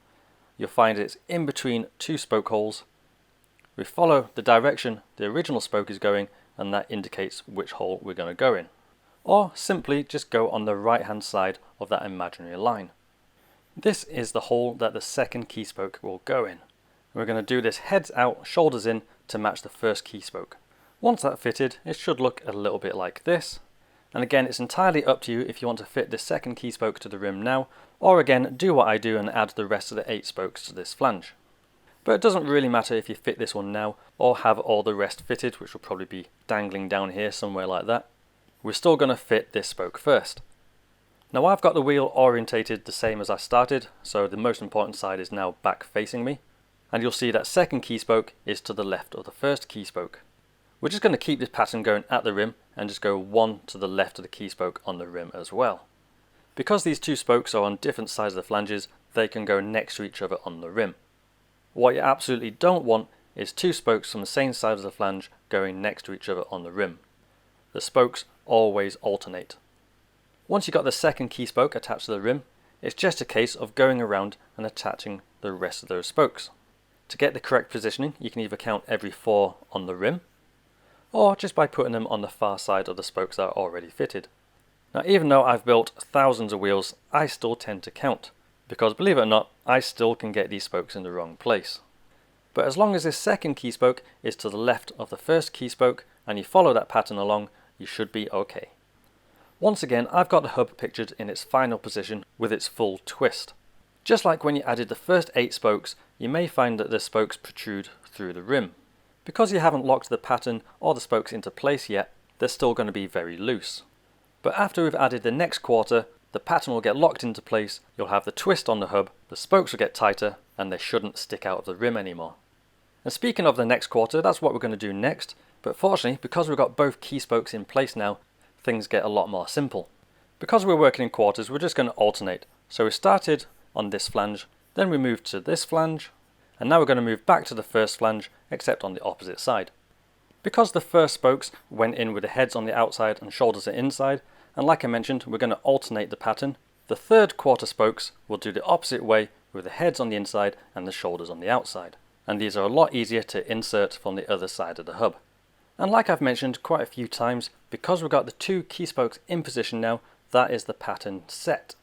[SPEAKER 1] You'll find it's in between two spoke holes. We follow the direction the original spoke is going, and that indicates which hole we're going to go in. Or simply just go on the right hand side of that imaginary line. This is the hole that the second key spoke will go in. We're going to do this heads out, shoulders in to match the first key spoke. Once that's fitted, it should look a little bit like this. And again, it's entirely up to you if you want to fit the second key spoke to the rim now, or again, do what I do and add the rest of the 8 spokes to this flange. But it doesn't really matter if you fit this one now, or have all the rest fitted, which will probably be dangling down here somewhere like that. We're still going to fit this spoke first. Now I've got the wheel orientated the same as I started, so the most important side is now back facing me. And you'll see that second key spoke is to the left of the first key spoke. We're just going to keep this pattern going at the rim and just go one to the left of the key spoke on the rim as well. Because these two spokes are on different sides of the flanges, they can go next to each other on the rim. What you absolutely don't want is two spokes from the same side of the flange going next to each other on the rim. The spokes always alternate. Once you've got the second key spoke attached to the rim, it's just a case of going around and attaching the rest of those spokes. To get the correct positioning, you can either count every 4 on the rim, or just by putting them on the far side of the spokes that are already fitted. Now even though I've built thousands of wheels, I still tend to count, because believe it or not, I still can get these spokes in the wrong place. But as long as this second key spoke is to the left of the first key spoke, and you follow that pattern along, you should be okay. Once again, I've got the hub pictured in its final position with its full twist. Just like when you added the first 8 spokes, you may find that the spokes protrude through the rim. Because you haven't locked the pattern or the spokes into place yet, they're still going to be very loose. But after we've added the next quarter, the pattern will get locked into place, you'll have the twist on the hub, the spokes will get tighter, and they shouldn't stick out of the rim anymore. And speaking of the next quarter, that's what we're going to do next. But fortunately, because we've got both key spokes in place now, things get a lot more simple. Because we're working in quarters, we're just going to alternate. So we started on this flange, then we moved to this flange, and now we're going to move back to the first flange, except on the opposite side. Because the first spokes went in with the heads on the outside and shoulders are inside, and like I mentioned, we're going to alternate the pattern, the third quarter spokes will do the opposite way with the heads on the inside and the shoulders on the outside. And these are a lot easier to insert from the other side of the hub. And like I've mentioned quite a few times, because we've got the 2 key spokes in position now, that is the pattern set.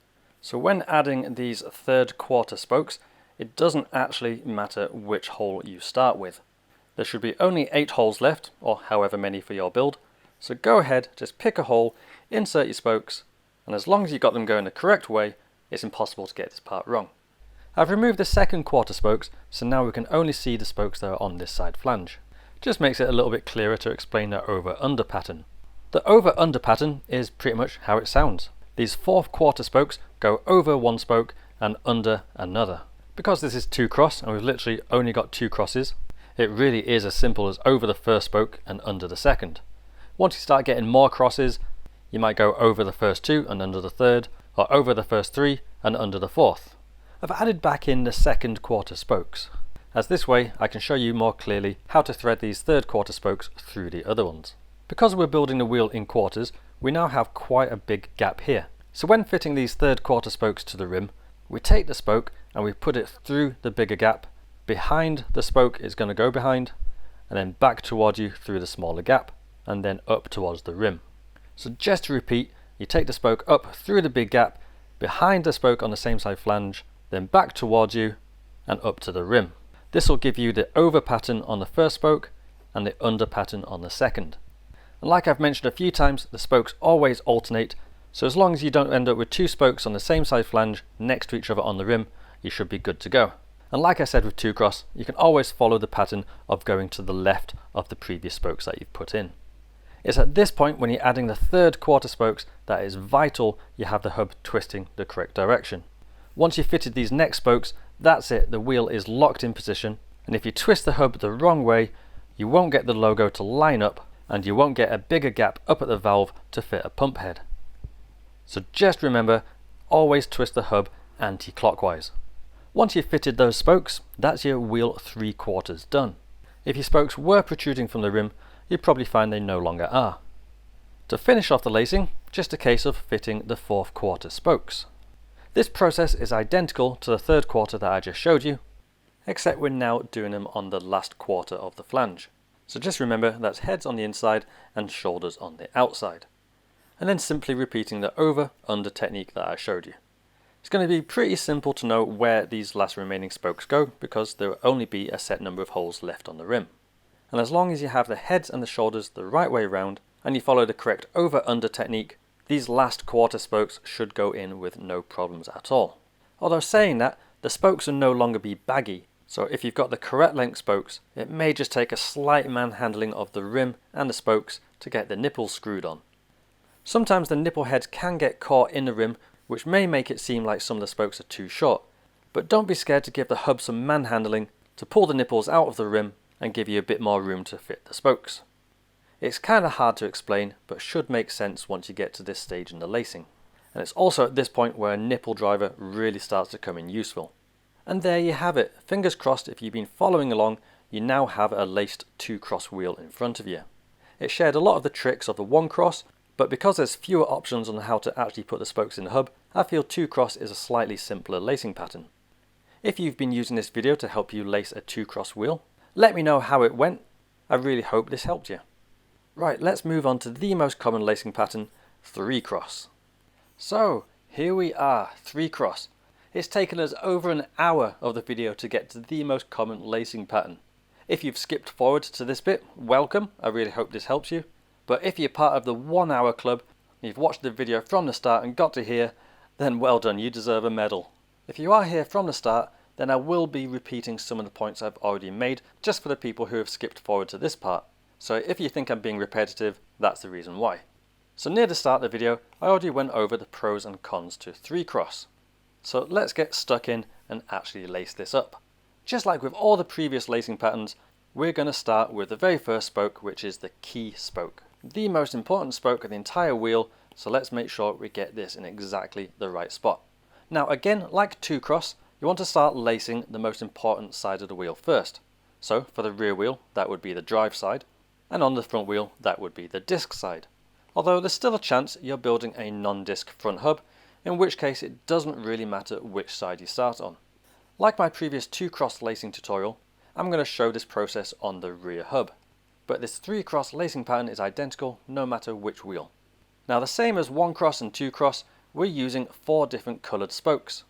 [SPEAKER 1] So when adding these third quarter spokes, it doesn't actually matter which hole you start with. There should be only 8 holes left, or however many for your build. So go ahead, just pick a hole, insert your spokes, and as long as you've got them going the correct way, it's impossible to get this part wrong. I've removed the second quarter spokes, so now we can only see the spokes that are on this side flange. Just makes it a little bit clearer to explain the over-under pattern. The over-under pattern is pretty much how it sounds. These fourth quarter spokes go over one spoke and under another. Because this is 2 cross and we've literally only got 2 crosses, it really is as simple as over the first spoke and under the second. Once you start getting more crosses, you might go over the first 2 and under the third, or over the first 3 and under the fourth. I've added back in the second quarter spokes, as this way I can show you more clearly how to thread these third quarter spokes through the other ones. Because we're building the wheel in quarters, we now have quite a big gap here. So when fitting these third quarter spokes to the rim, we take the spoke and we put it through the bigger gap. Behind the spoke is going to go behind, and then back towards you through the smaller gap, and then up towards the rim. So just to repeat, you take the spoke up through the big gap, behind the spoke on the same side flange, then back towards you and up to the rim. This will give you the over pattern on the first spoke and the under pattern on the second. And like I've mentioned a few times, the spokes always alternate, so as long as you don't end up with 2 spokes on the same side flange next to each other on the rim, you should be good to go. And like I said with 2 cross, you can always follow the pattern of going to the left of the previous spokes that you've put in. It's at this point when you're adding the third quarter spokes that is vital you have the hub twisting the correct direction. Once you've fitted these next spokes, that's it, the wheel is locked in position, and if you twist the hub the wrong way, you won't get the logo to line up, and you won't get a bigger gap up at the valve to fit a pump head. So just remember, always twist the hub anti-clockwise. Once you've fitted those spokes, that's your wheel 3/4 done. If your spokes were protruding from the rim, you'd probably find they no longer are. To finish off the lacing, just a case of fitting the 4/4 spokes. This process is identical to the 3/4 that I just showed you, except we're now doing them on the last quarter of the flange. So just remember, that's heads on the inside and shoulders on the outside. And then simply repeating the over-under technique that I showed you. It's going to be pretty simple to know where these last remaining spokes go, because there will only be a set number of holes left on the rim. And as long as you have the heads and the shoulders the right way around, and you follow the correct over-under technique, these last quarter spokes should go in with no problems at all. Although saying that, the spokes will no longer be baggy, so if you've got the correct length spokes, it may just take a slight manhandling of the rim and the spokes to get the nipples screwed on. Sometimes the nipple heads can get caught in the rim, which may make it seem like some of the spokes are too short, but don't be scared to give the hub some manhandling to pull the nipples out of the rim and give you a bit more room to fit the spokes. It's kind of hard to explain, but should make sense once you get to this stage in the lacing. And it's also at this point where a nipple driver really starts to come in useful. And there you have it. Fingers crossed, if you've been following along, you now have a laced 2-cross wheel in front of you. It shared a lot of the tricks of the 1-cross, but because there's fewer options on how to actually put the spokes in the hub, I feel 2-cross is a slightly simpler lacing pattern. If you've been using this video to help you lace a 2-cross wheel, let me know how it went. I really hope this helped you. Right, let's move on to the most common lacing pattern, 3-cross. So, here we are, 3-cross. It's taken us over an hour of the video to get to the most common lacing pattern. If you've skipped forward to this bit, welcome, I really hope this helps you. But if you're part of the 1 hour club, and you've watched the video from the start and got to here, then well done, you deserve a medal. If you are here from the start, then I will be repeating some of the points I've already made, just for the people who have skipped forward to this part. So if you think I'm being repetitive, that's the reason why. So near the start of the video, I already went over the pros and cons to 3-cross. So let's get stuck in and actually lace this up. Just like with all the previous lacing patterns, we're going to start with the very first spoke, which is the key spoke. The most important spoke of the entire wheel, so let's make sure we get this in exactly the right spot. Now again, like 2-cross, you want to start lacing the most important side of the wheel first. So for the rear wheel, that would be the drive side, and on the front wheel, that would be the disc side. Although there's still a chance you're building a non-disc front hub, in which case it doesn't really matter which side you start on. Like my previous 2-cross lacing tutorial, I'm going to show this process on the rear hub. But this 3-cross lacing pattern is identical no matter which wheel. Now the same as 1-cross and 2-cross, we're using 4 different coloured spokes.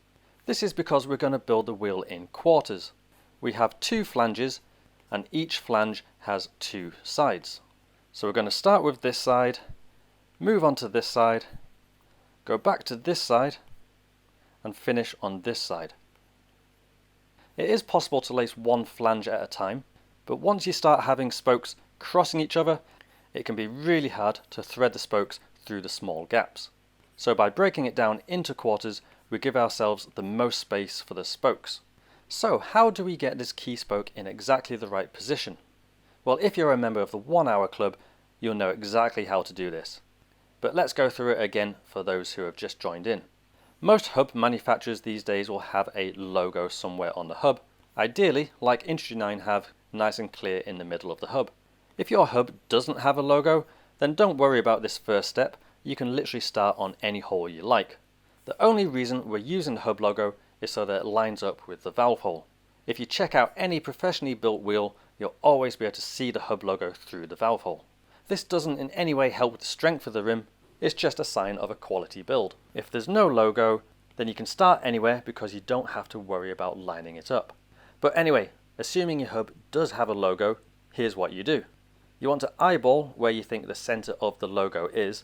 [SPEAKER 1] This is because we're going to build the wheel in quarters. We have 2 flanges and each flange has 2 sides. So we're going to start with this side, move on to this side, go back to this side and finish on this side. It is possible to lace one flange at a time, but once you start having spokes crossing each other, it can be really hard to thread the spokes through the small gaps. So by breaking it down into quarters, we give ourselves the most space for the spokes. So how do we get this key spoke in exactly the right position? Well, if you're a member of the 1 hour club, you'll know exactly how to do this. But let's go through it again for those who have just joined in. Most hub manufacturers these days will have a logo somewhere on the hub, ideally like Industry 9 have, nice and clear in the middle of the hub. If your hub doesn't have a logo, then don't worry about this first step, you can literally start on any hole you like. The only reason we're using the hub logo is so that it lines up with the valve hole. If you check out any professionally built wheel, you'll always be able to see the hub logo through the valve hole. This doesn't in any way help with the strength of the rim, it's just a sign of a quality build. If there's no logo, then you can start anywhere because you don't have to worry about lining it up. But anyway, assuming your hub does have a logo, here's what you do. You want to eyeball where you think the center of the logo is,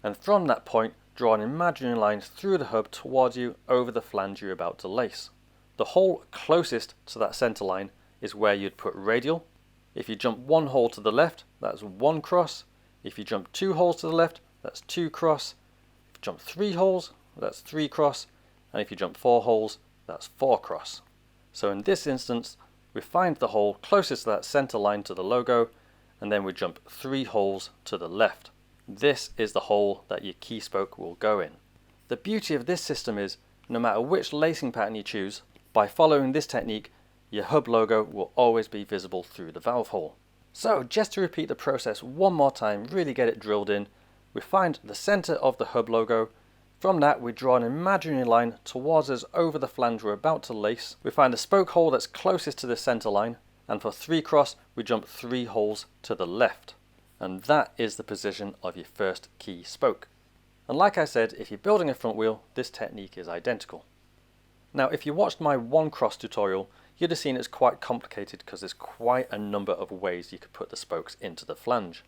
[SPEAKER 1] and from that point, draw an imaginary line through the hub towards you over the flange you're about to lace. The hole closest to that center line is where you'd put radial. If you jump 1 hole to the left, that's 1 cross. If you jump 2 holes to the left, that's 2 cross. If you jump 3 holes, that's 3 cross. And if you jump 4 holes, that's 4 cross. So in this instance, we find the hole closest to that center line to the logo, and then we jump 3 holes to the left. This is the hole that your key spoke will go in. The beauty of this system is, no matter which lacing pattern you choose, by following this technique, your hub logo will always be visible through the valve hole. So just to repeat the process one more time, really get it drilled in, we find the center of the hub logo. From that we draw an imaginary line towards us over the flange we're about to lace. We find the spoke hole that's closest to the center line, and for 3 cross we jump 3 holes to the left. And that is the position of your first key spoke. And like I said, if you're building a front wheel, this technique is identical. Now if you watched my 1 cross tutorial, you'd have seen it's quite complicated because there's quite a number of ways you could put the spokes into the flange.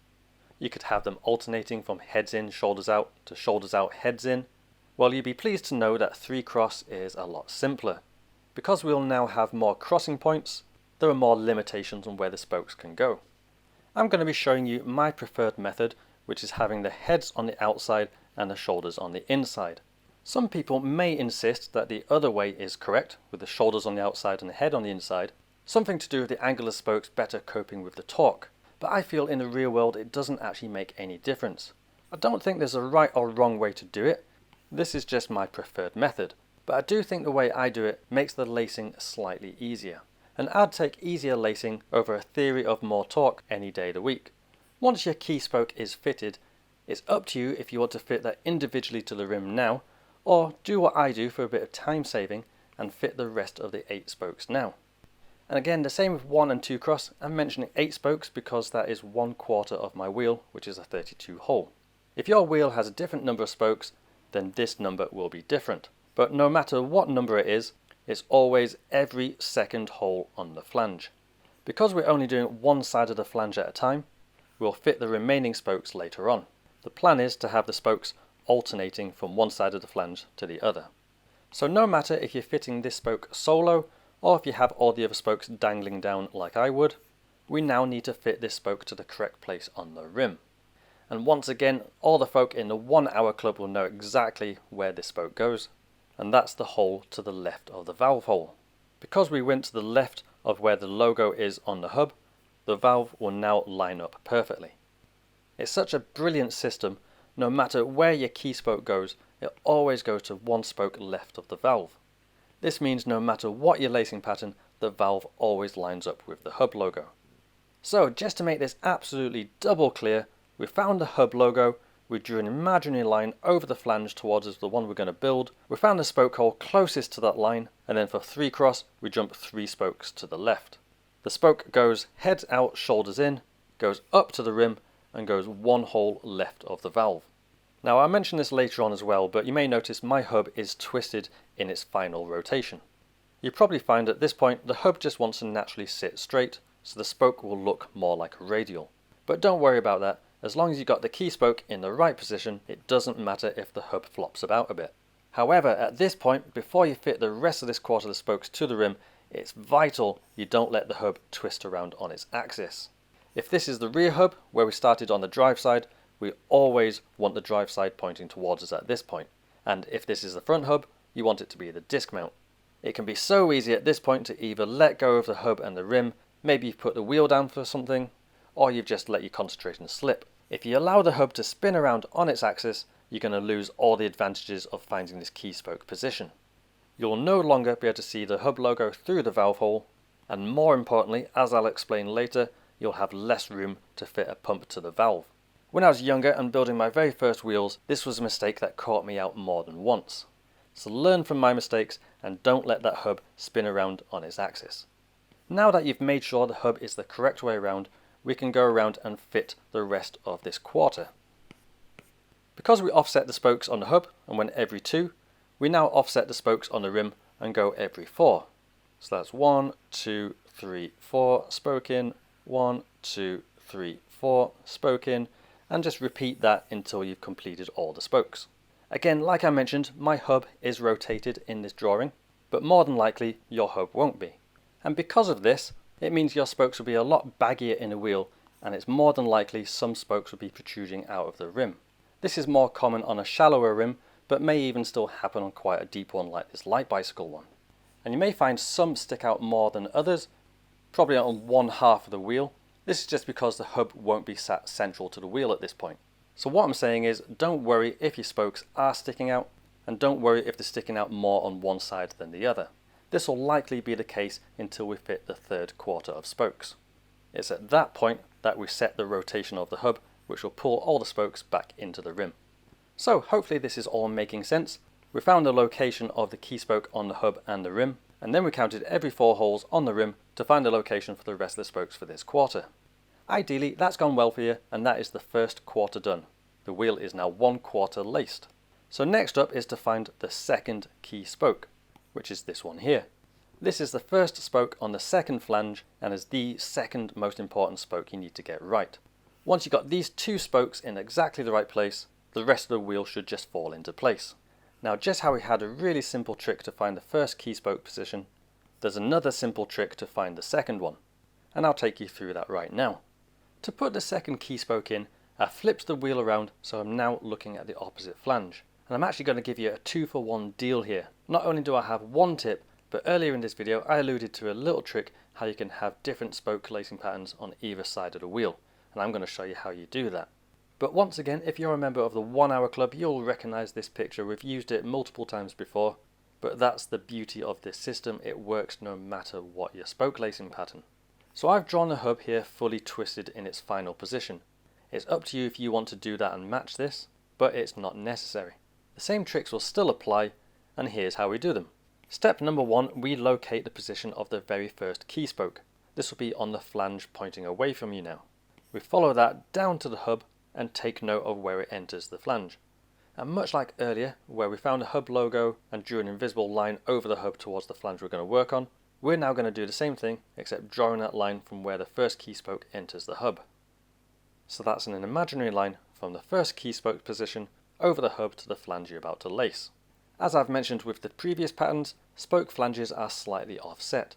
[SPEAKER 1] You could have them alternating from heads in, shoulders out to shoulders out, heads in. Well, you'd be pleased to know that 3 cross is a lot simpler. Because we'll now have more crossing points, there are more limitations on where the spokes can go. I'm going to be showing you my preferred method, which is having the heads on the outside and the shoulders on the inside. Some people may insist that the other way is correct, with the shoulders on the outside and the head on the inside, something to do with the angular spokes better coping with the torque. But I feel in the real world it doesn't actually make any difference. I don't think there's a right or wrong way to do it. This is just my preferred method. But I do think the way I do it makes the lacing slightly easier. And I'd take easier lacing over a theory of more torque any day of the week. Once your key spoke is fitted, it's up to you if you want to fit that individually to the rim now, or do what I do for a bit of time saving and fit the rest of the 8 spokes now. And again, the same with 1 and 2 cross. I'm mentioning 8 spokes because that is 1/4 of my wheel, which is a 32 hole. If your wheel has a different number of spokes, then this number will be different. But no matter what number it is, it's always every second hole on the flange. Because we're only doing one side of the flange at a time, we'll fit the remaining spokes later on. The plan is to have the spokes alternating from one side of the flange to the other. So no matter if you're fitting this spoke solo, or if you have all the other spokes dangling down like I would, we now need to fit this spoke to the correct place on the rim. And once again, all the folk in the 1 hour club will know exactly where this spoke goes, and that's the hole to the left of the valve hole. Because we went to the left of where the logo is on the hub, the valve will now line up perfectly. It's such a brilliant system. No matter where your key spoke goes, it always goes to 1 spoke left of the valve. This means no matter what your lacing pattern, the valve always lines up with the hub logo. So just to make this absolutely double clear, we found the hub logo, we drew an imaginary line over the flange towards the one we're going to build, we found the spoke hole closest to that line, and then for 3 cross we jump 3 spokes to the left. The spoke goes heads out, shoulders in, goes up to the rim, and goes 1 hole left of the valve. Now I'll mention this later on as well, but you may notice my hub is twisted in its final rotation. You probably find at this point the hub just wants to naturally sit straight, so the spoke will look more like a radial. But don't worry about that, as long as you got the key spoke in the right position, it doesn't matter if the hub flops about a bit. However, at this point, before you fit the rest of this quarter of the spokes to the rim, it's vital you don't let the hub twist around on its axis. If this is the rear hub, where we started on the drive side, we always want the drive side pointing towards us at this point. And if this is the front hub, you want it to be the disc mount. It can be so easy at this point to either let go of the hub and the rim, maybe you've put the wheel down for something, or you've just let your concentration slip. If you allow the hub to spin around on its axis, you're going to lose all the advantages of finding this key spoke position. You'll no longer be able to see the hub logo through the valve hole, and more importantly, as I'll explain later, you'll have less room to fit a pump to the valve. When I was younger and building my very first wheels, this was a mistake that caught me out more than once. So learn from my mistakes and don't let that hub spin around on its axis. Now that you've made sure the hub is the correct way around, we can go around and fit the rest of this quarter. Because we offset the spokes on the hub and went every 2, we now offset the spokes on the rim and go every 4. So that's 1, 2, 3, 4, spoke in, 1, 2, 3, 4, spoke in, and just repeat that until you've completed all the spokes. Again, like I mentioned, my hub is rotated in this drawing, but more than likely your hub won't be. And because of this, it means your spokes will be a lot baggier in a wheel, and it's more than likely some spokes will be protruding out of the rim. This is more common on a shallower rim, but may even still happen on quite a deep one like this light bicycle one. And you may find some stick out more than others, probably on 1/2 of the wheel. This is just because the hub won't be sat central to the wheel at this point. So what I'm saying is, don't worry if your spokes are sticking out. and don't worry if they're sticking out more on one side than the other. This will likely be the case until we fit the third quarter of spokes. It's at that point that we set the rotation of the hub, which will pull all the spokes back into the rim. So hopefully this is all making sense. We found the location of the key spoke on the hub and the rim, and then we counted every 4 holes on the rim to find the location for the rest of the spokes for this quarter. Ideally that's gone well for you, and that is the first quarter done. The wheel is now 1 quarter laced. So next up is to find the second key spoke, which is this one here. This is the first spoke on the second flange and is the second most important spoke you need to get right. Once you've got these 2 spokes in exactly the right place, the rest of the wheel should just fall into place. Now, just how we had a really simple trick to find the first key spoke position, there's another simple trick to find the second one, and I'll take you through that right now. To put the second key spoke in, I flipped the wheel around so I'm now looking at the opposite flange. And I'm actually going to give you a 2-for-1 deal here. Not only do I have one tip, but earlier in this video I alluded to a little trick how you can have different spoke lacing patterns on either side of the wheel, and I'm going to show you how you do that. But once again, if you're a member of the 1 Hour Club, you'll recognise this picture. We've used it multiple times before, but that's the beauty of this system. It works no matter what your spoke lacing pattern. So I've drawn the hub here fully twisted in its final position. It's up to you if you want to do that and match this, but it's not necessary. The same tricks will still apply, and here's how we do them. Step number 1, we locate the position of the very first key spoke. This will be on the flange pointing away from you now. We follow that down to the hub and take note of where it enters the flange. And much like earlier, where we found a hub logo and drew an invisible line over the hub towards the flange we're going to work on, we're now going to do the same thing, except drawing that line from where the first key spoke enters the hub. So that's an imaginary line from the first key spoke position over the hub to the flange you're about to lace. As I've mentioned with the previous patterns, spoke flanges are slightly offset,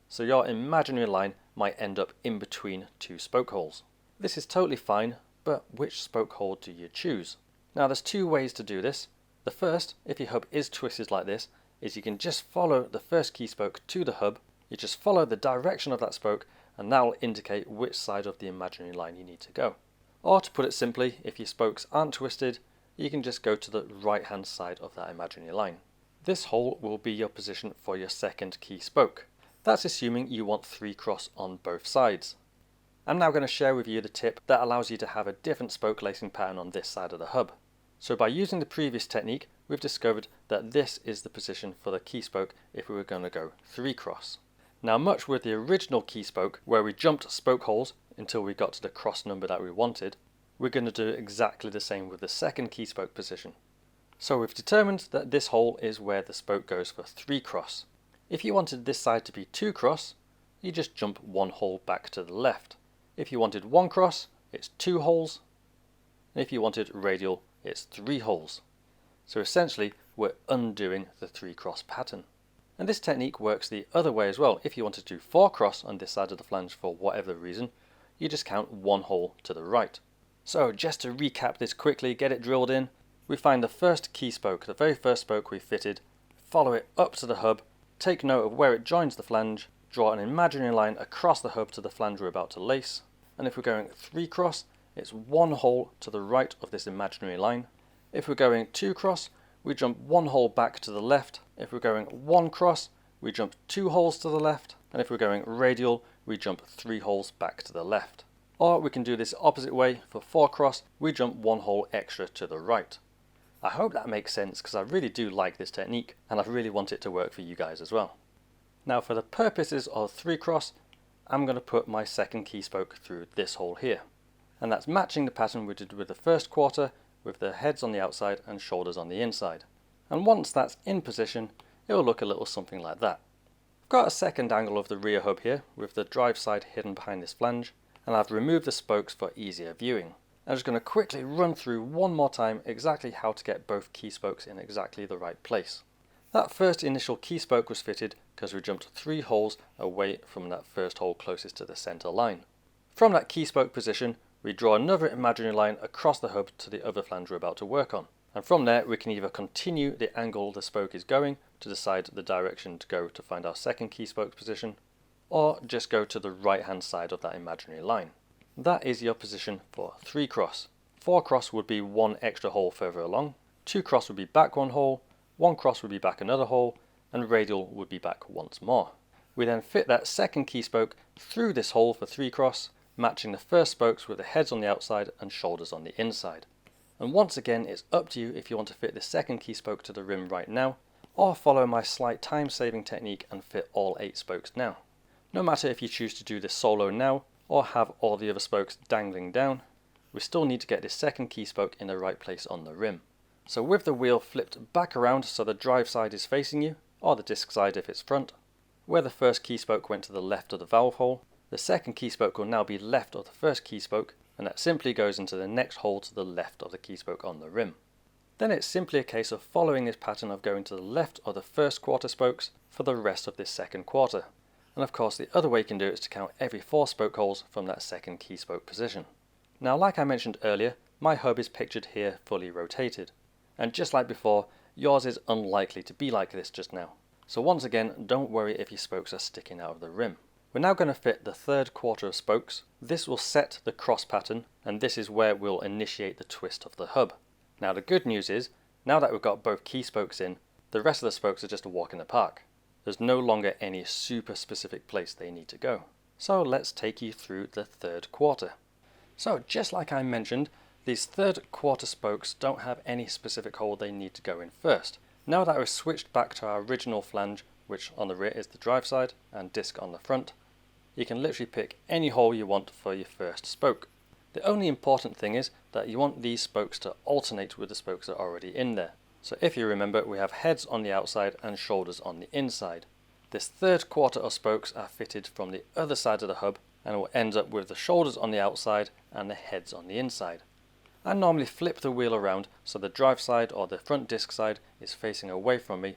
[SPEAKER 1] so your imaginary line might end up in between 2 spoke holes. This is totally fine, but which spoke hole do you choose? Now there's 2 ways to do this. The first, if your hub is twisted like this, is you can just follow the first key spoke to the hub, you just follow the direction of that spoke, and that will indicate which side of the imaginary line you need to go. Or to put it simply, if your spokes aren't twisted, you can just go to the right hand side of that imaginary line. This hole will be your position for your second key spoke. That's assuming you want 3 cross on both sides. I'm now going to share with you the tip that allows you to have a different spoke lacing pattern on this side of the hub. So by using the previous technique, we've discovered that this is the position for the key spoke if we were going to go 3 cross. Now, much with the original key spoke, where we jumped spoke holes until we got to the cross number that we wanted, we're going to do exactly the same with the second key spoke position. So we've determined that this hole is where the spoke goes for 3 cross. If you wanted this side to be 2 cross, you just jump 1 hole back to the left. If you wanted 1 cross, it's 2 holes. And if you wanted radial, it's 3 holes. So essentially, we're undoing the 3 cross pattern. And this technique works the other way as well. If you want to do 4 cross on this side of the flange for whatever reason, you just count 1 hole to the right. So just to recap this quickly, get it drilled in, we find the first key spoke, the very first spoke we fitted, follow it up to the hub, take note of where it joins the flange, draw an imaginary line across the hub to the flange we're about to lace, and if we're going 3 cross, it's 1 hole to the right of this imaginary line. If we're going 2 cross, we jump 1 hole back to the left. If we're going 1 cross, we jump 2 holes to the left, and if we're going radial, we jump 3 holes back to the left. Or we can do this opposite way. For 4 cross, we jump 1 hole extra to the right. I hope that makes sense, because I really do like this technique, and I really want it to work for you guys as well. Now for the purposes of 3 cross, I'm going to put my second key spoke through this hole here. And that's matching the pattern we did with the first quarter, with the heads on the outside and shoulders on the inside. And once that's in position, it will look a little something like that. I've got a second angle of the rear hub here, with the drive side hidden behind this flange, and I've removed the spokes for easier viewing. I'm just going to quickly run through one more time exactly how to get both key spokes in exactly the right place. That first initial key spoke was fitted because we jumped 3 holes away from that first hole closest to the center line. From that key spoke position, we draw another imaginary line across the hub to the other flange we're about to work on. And from there, we can either continue the angle the spoke is going to decide the direction to go to find our second key spoke position, or just go to the right hand side of that imaginary line. That is your position for 3 cross. 4 cross would be 1 extra hole further along, 2 cross would be back 1 hole, one cross would be back another hole, and radial would be back once more. We then fit that second key spoke through this hole for 3 cross, matching the first spokes with the heads on the outside and shoulders on the inside. And once again, it's up to you if you want to fit the second key spoke to the rim right now, or follow my slight time saving technique and fit all 8 spokes now. No matter if you choose to do this solo now, or have all the other spokes dangling down, we still need to get this second key spoke in the right place on the rim. So with the wheel flipped back around so the drive side is facing you, or the disc side if it's front, where the first key spoke went to the left of the valve hole, the second key spoke will now be left of the first key spoke, and that simply goes into the next hole to the left of the key spoke on the rim. Then it's simply a case of following this pattern of going to the left of the first quarter spokes for the rest of this second quarter. And of course the other way you can do it is to count every 4 spoke holes from that second key spoke position. Now like I mentioned earlier, my hub is pictured here fully rotated. And just like before, yours is unlikely to be like this just now. So once again, don't worry if your spokes are sticking out of the rim. We're now going to fit the third quarter of spokes. This will set the cross pattern, and this is where we'll initiate the twist of the hub. Now the good news is, now that we've got both key spokes in, the rest of the spokes are just a walk in the park. There's no longer any super specific place they need to go. So let's take you through the third quarter. So just like I mentioned, these third quarter spokes don't have any specific hole they need to go in first. Now that we've switched back to our original flange, which on the rear is the drive side and disc on the front, you can literally pick any hole you want for your first spoke. The only important thing is that you want these spokes to alternate with the spokes that are already in there. So if you remember, we have heads on the outside and shoulders on the inside. This third quarter of spokes are fitted from the other side of the hub and will end up with the shoulders on the outside and the heads on the inside. I normally flip the wheel around so the drive side or the front disc side is facing away from me,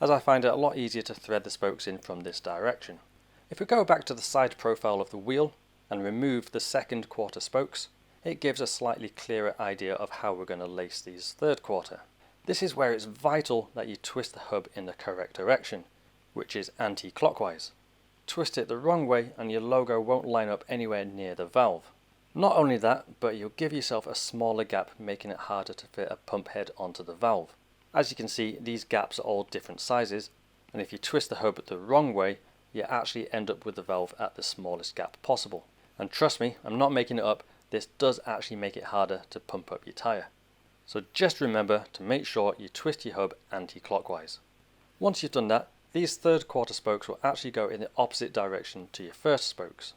[SPEAKER 1] as I find it a lot easier to thread the spokes in from this direction. If we go back to the side profile of the wheel and remove the second quarter spokes, it gives a slightly clearer idea of how we're going to lace these third quarter. This is where it's vital that you twist the hub in the correct direction, which is anti-clockwise. Twist it the wrong way and your logo won't line up anywhere near the valve. Not only that, but you'll give yourself a smaller gap, making it harder to fit a pump head onto the valve. As you can see, these gaps are all different sizes, and if you twist the hub the wrong way, you actually end up with the valve at the smallest gap possible. And trust me, I'm not making it up, this does actually make it harder to pump up your tyre. So just remember to make sure you twist your hub anti-clockwise. Once you've done that, these third quarter spokes will actually go in the opposite direction to your first spokes.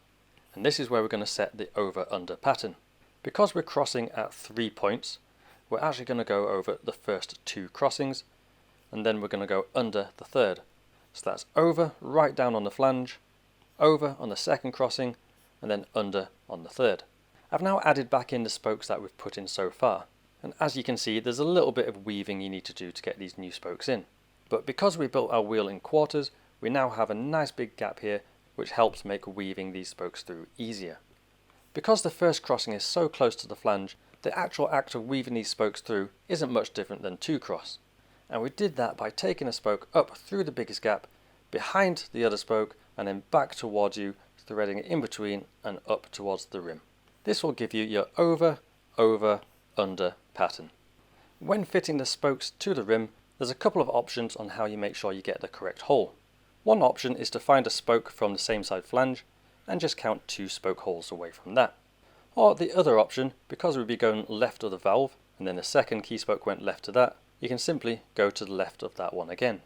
[SPEAKER 1] And this is where we're going to set the over-under pattern. Because we're crossing at 3 points, we're actually going to go over the first 2 crossings, and then we're going to go under the third. So that's over right down on the flange, over on the second crossing, and then under on the third. I've now added back in the spokes that we've put in so far, and as you can see, there's a little bit of weaving you need to do to get these new spokes in. But because we built our wheel in quarters, we now have a nice big gap here, which helps make weaving these spokes through easier. Because the first crossing is so close to the flange, the actual act of weaving these spokes through isn't much different than 2 cross. And we did that by taking a spoke up through the biggest gap, behind the other spoke, and then back towards you, threading it in between and up towards the rim. This will give you your over, over, under pattern. When fitting the spokes to the rim, there's a couple of options on how you make sure you get the correct hole. One option is to find a spoke from the same side flange and just count 2 spoke holes away from that. Or the other option, because we'd be going left of the valve and then the second key spoke went left to that, you can simply go to the left of that one again.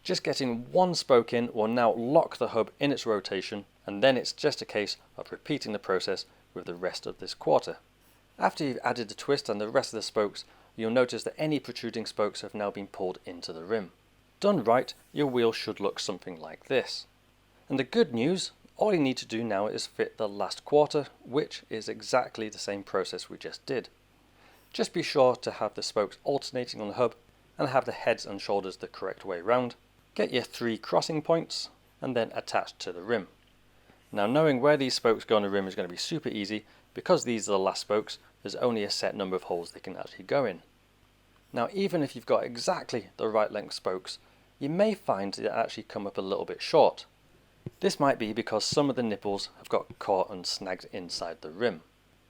[SPEAKER 1] Just getting 1 spoke in will now lock the hub in its rotation, and then it's just a case of repeating the process with the rest of this quarter. After you've added the twist and the rest of the spokes, you'll notice that any protruding spokes have now been pulled into the rim. Done right, your wheel should look something like this. And the good news, all you need to do now is fit the last quarter, which is exactly the same process we just did. Just be sure to have the spokes alternating on the hub and have the heads and shoulders the correct way round. Get your 3 crossing points and then attach to the rim. Now knowing where these spokes go on the rim is going to be super easy. Because these are the last spokes, there's only a set number of holes they can actually go in. Now even if you've got exactly the right length spokes, you may find they actually come up a little bit short. This might be because some of the nipples have got caught and snagged inside the rim.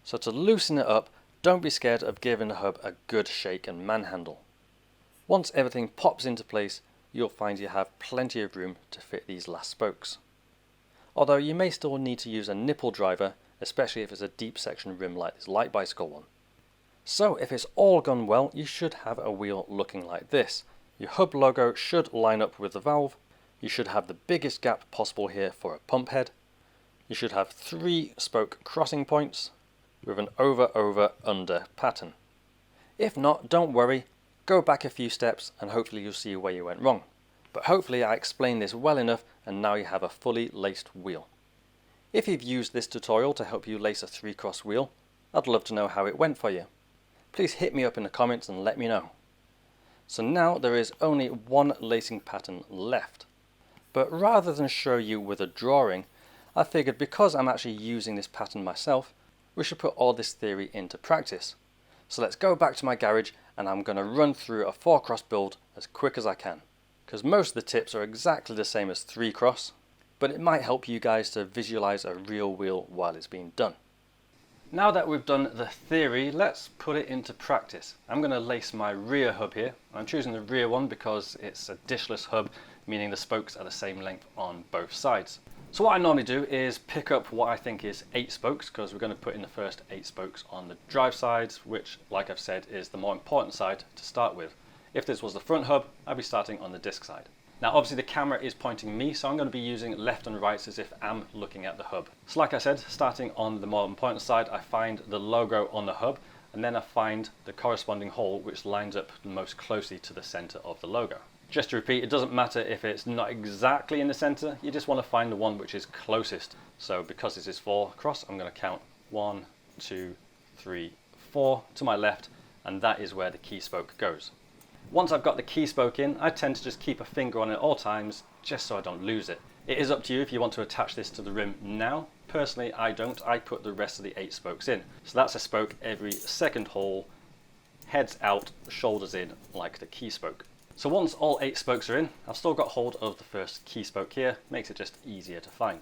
[SPEAKER 1] So to loosen it up, don't be scared of giving the hub a good shake and manhandle. Once everything pops into place, you'll find you have plenty of room to fit these last spokes. Although you may still need to use a nipple driver, especially if it's a deep section rim like this light bicycle one. So if it's all gone well, you should have a wheel looking like this. Your hub logo should line up with the valve. You should have the biggest gap possible here for a pump head. You should have 3 spoke crossing points with an over-over-under pattern. If not, don't worry, go back a few steps and hopefully you'll see where you went wrong. But hopefully I explained this well enough and now you have a fully laced wheel. If you've used this tutorial to help you lace a 3-cross wheel, I'd love to know how it went for you. Please hit me up in the comments and let me know. So now there is only one lacing pattern left. But rather than show you with a drawing, I figured because I'm actually using this pattern myself, we should put all this theory into practice. So let's go back to my garage and I'm going to run through a 4-cross build as quick as I can. Because most of the tips are exactly the same as 3-cross, but it might help you guys to visualize a real wheel while it's being done. Now that we've done the theory, let's put it into practice. I'm going to lace my rear hub here. I'm choosing the rear one because it's a dishless hub, meaning the spokes are the same length on both sides. So what I normally do is pick up what I think is 8 spokes, because we're going to put in the first 8 spokes on the drive side, which, like I've said, is the more important side to start with. If this was the front hub, I'd be starting on the disc side. Now obviously the camera is pointing me, so I'm going to be using left and right as if I'm looking at the hub. So like I said, starting on the more important side, I find the logo on the hub, and then I find the corresponding hole which lines up the most closely to the center of the logo. Just to repeat, it doesn't matter if it's not exactly in the center, you just want to find the one which is closest. So because this is 4-cross, I'm going to count 1, 2, 3, 4 to my left, and that is where the key spoke goes. Once I've got the key spoke in, I tend to just keep a finger on it at all times, just so I don't lose it. It is up to you if you want to attach this to the rim now. Personally, I don't. I put the rest of the 8 spokes in. So that's a spoke every second hole, heads out, shoulders in, like the key spoke. So once all 8 spokes are in, I've still got hold of the first key spoke here, makes it just easier to find.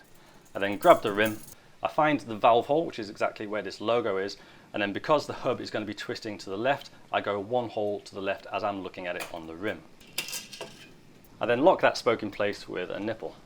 [SPEAKER 1] I then grab the rim, I find the valve hole, which is exactly where this logo is, and then because the hub is going to be twisting to the left, I go 1 hole to the left as I'm looking at it on the rim. I then lock that spoke in place with a nipple.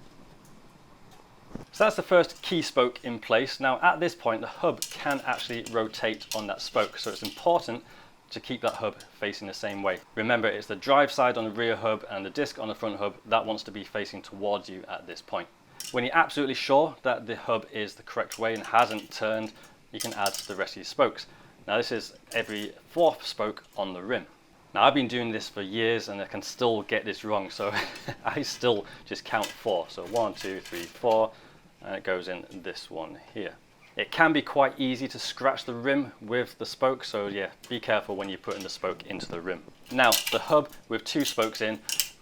[SPEAKER 1] So that's the first key spoke in place. Now at this point the hub can actually rotate on that spoke, so it's important to keep that hub facing the same way. Remember, it's the drive side on the rear hub and the disc on the front hub that wants to be facing towards you at this point. When you're absolutely sure that the hub is the correct way and hasn't turned, you can add the rest of your spokes. Now this is every 4th spoke on the rim. Now I've been doing this for years and I can still get this wrong, so I still just count 4. So 1, 2, 3, 4, and it goes in this one here. It can be quite easy to scratch the rim with the spoke, so yeah, be careful when you're putting the spoke into the rim. Now the hub with 2 spokes in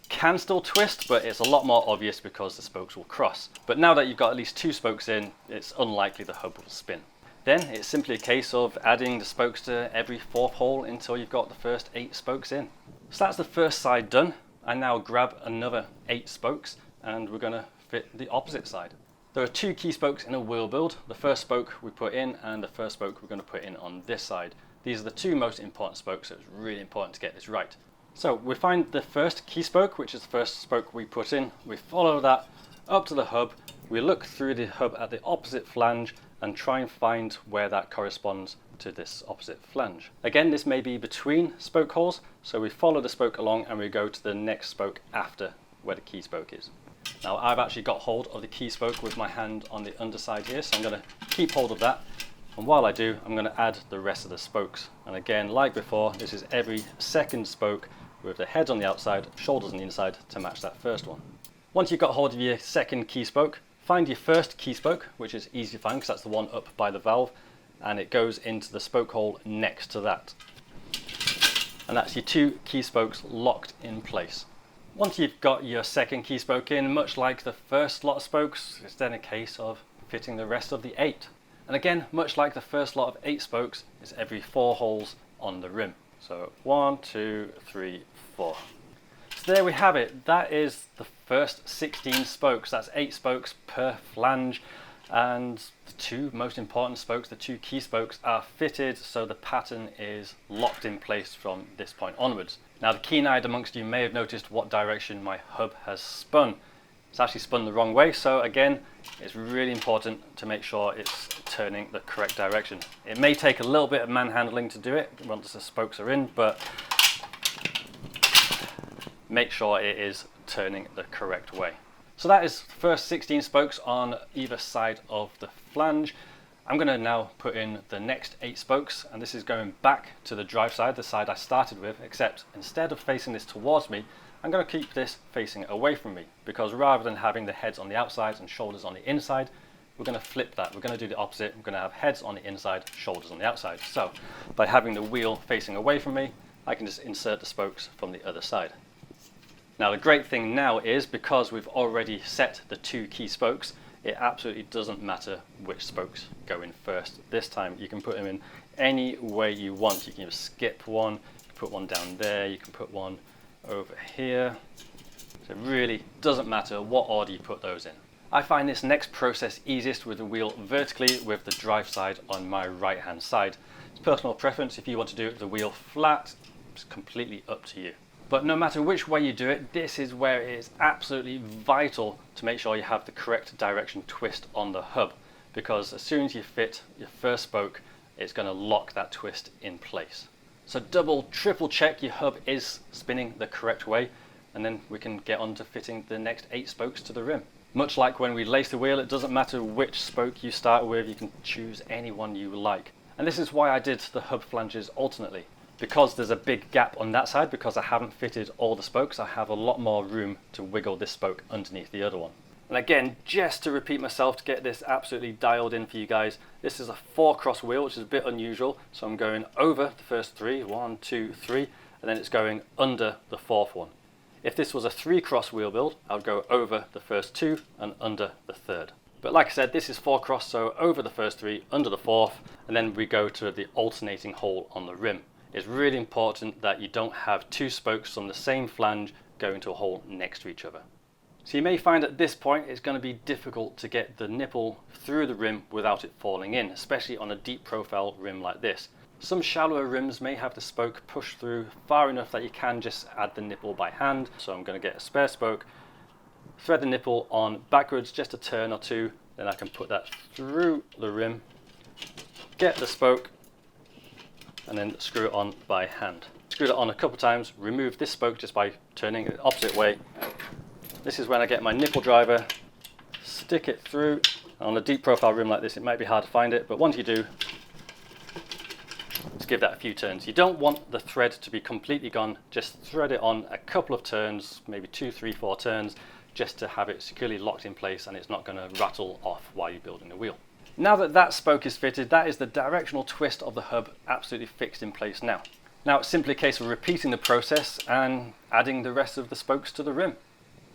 [SPEAKER 1] can still twist, but it's a lot more obvious because the spokes will cross. But now that you've got at least 2 spokes in, it's unlikely the hub will spin. Then it's simply a case of adding the spokes to every 4th hole until you've got the first 8 spokes in. So that's the first side done. I now grab another 8 spokes and we're going to fit the opposite side. There are 2 key spokes in a wheel build. The first spoke we put in and the first spoke we're going to put in on this side. These are the 2 most important spokes, so it's really important to get this right. So we find the first key spoke, which is the first spoke we put in. We follow that up to the hub. We look through the hub at the opposite flange and try and find where that corresponds to this opposite flange. Again, this may be between spoke holes, so we follow the spoke along and we go to the next spoke after where the key spoke is. Now I've actually got hold of the key spoke with my hand on the underside here, so I'm going to keep hold of that, and while I do, I'm going to add the rest of the spokes. And again, like before, this is every second spoke with the heads on the outside, shoulders on the inside to match that first one. Once you've got hold of your second key spoke, find your first key spoke, which is easy to find because that's the one up by the valve, and it goes into the spoke hole next to that. And that's your 2 key spokes locked in place. Once you've got your second key spoke in, much like the first lot of spokes, it's then a case of fitting the rest of the 8. And again, much like the first lot of 8 spokes, it's every 4 holes on the rim. So 1, 2, 3, 4. So there we have it. That is the first 16 spokes. That's 8 spokes per flange. and the two most important spokes, the two key spokes, are fitted so the pattern is locked in place from this point onwards. Now the keen-eyed amongst you may have noticed what direction my hub has spun. It's actually spun the wrong way, so again, it's really important to make sure it's turning the correct direction. It may take a little bit of manhandling to do it once the spokes are in, but make sure it is turning the correct way. So that is the first 16 spokes on either side of the flange. I'm going to now put in the next 8 spokes, and this is going back to the drive side, the side I started with, except instead of facing this towards me, I'm going to keep this facing away from me, because rather than having the heads on the outside and shoulders on the inside, we're going to flip that. We're going to do the opposite. We're going to have heads on the inside, shoulders on the outside. So by having the wheel facing away from me, I can just insert the spokes from the other side. Now the great thing now is, because we've already set the 2 key spokes, it absolutely doesn't matter which spokes go in first. This time you can put them in any way you want. You can just skip one, you can put one down there, you can put one over here. So it really doesn't matter what order you put those in. I find this next process easiest with the wheel vertically with the drive side on my right hand side. It's personal preference. If you want to do it with the wheel flat, it's completely up to you. But no matter which way you do it, this is where it is absolutely vital to make sure you have the correct direction twist on the hub, because as soon as you fit your first spoke, it's going to lock that twist in place. So double, triple check your hub is spinning the correct way, and then we can get on to fitting the next 8 spokes to the rim. Much like when we lace the wheel, it doesn't matter which spoke you start with, you can choose any one you like. And this is why I did the hub flanges alternately. Because there's a big gap on that side, because I haven't fitted all the spokes, I have a lot more room to wiggle this spoke underneath the other one. And again, just to repeat myself to get this absolutely dialed in for you guys, this is a 4-cross wheel, which is a bit unusual. So I'm going over the first 3, 1, 2, 3, and then it's going under the 4th one. If this was a 3-cross wheel build, I would go over the first 2 and under the 3rd. But like I said, this is 4-cross, so over the first 3, under the 4th, and then we go to the alternating hole on the rim. It's really important that you don't have 2 spokes on the same flange going to a hole next to each other. So you may find at this point it's going to be difficult to get the nipple through the rim without it falling in, especially on a deep profile rim like this. Some shallower rims may have the spoke push through far enough that you can just add the nipple by hand. So I'm going to get a spare spoke, thread the nipple on backwards just a turn or 2, then I can put that through the rim, get the spoke, and then screw it on by hand. Screw it on a couple times, remove this spoke just by turning it the opposite way. This is when I get my nipple driver, stick it through. On a deep profile rim like this, it might be hard to find it, but once you do, just give that a few turns. You don't want the thread to be completely gone, just thread it on a couple of turns, maybe 2, 3, 4 turns, just to have it securely locked in place and it's not going to rattle off while you're building the wheel. Now that that spoke is fitted, that is the directional twist of the hub absolutely fixed in place now. Now it's simply a case of repeating the process and adding the rest of the spokes to the rim.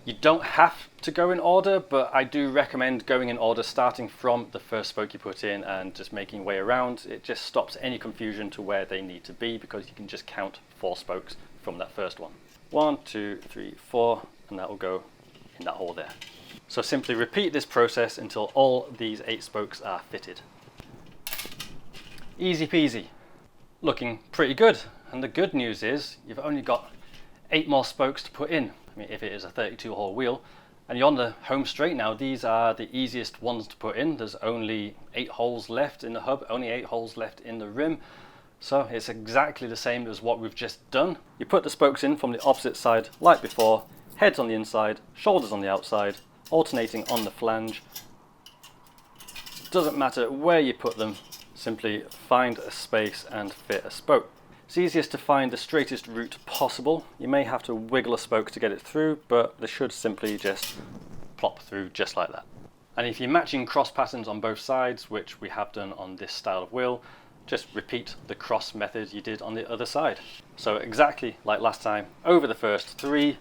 [SPEAKER 1] You don't have to go in order, but I do recommend going in order, starting from the first spoke you put in and just making your way around. It just stops any confusion to where they need to be, because you can just count 4 spokes from that first one. 1, 2, 3, 4, and that will go in that hole there. So simply repeat this process until all these 8 spokes are fitted. Easy peasy. Looking pretty good. And the good news is you've only got 8 more spokes to put in. I mean, if it is a 32 hole wheel. And you're on the home straight now. These are the easiest ones to put in. There's only 8 holes left in the hub, only 8 holes left in the rim. So it's exactly the same as what we've just done. You put the spokes in from the opposite side like before. Heads on the inside, shoulders on the outside, alternating on the flange. Doesn't matter where you put them, simply find a space and fit a spoke. It's easiest to find the straightest route possible. You may have to wiggle a spoke to get it through, but they should simply just plop through just like that. And if you're matching cross patterns on both sides, which we have done on this style of wheel, just repeat the cross method you did on the other side. So exactly like last time, over the first 3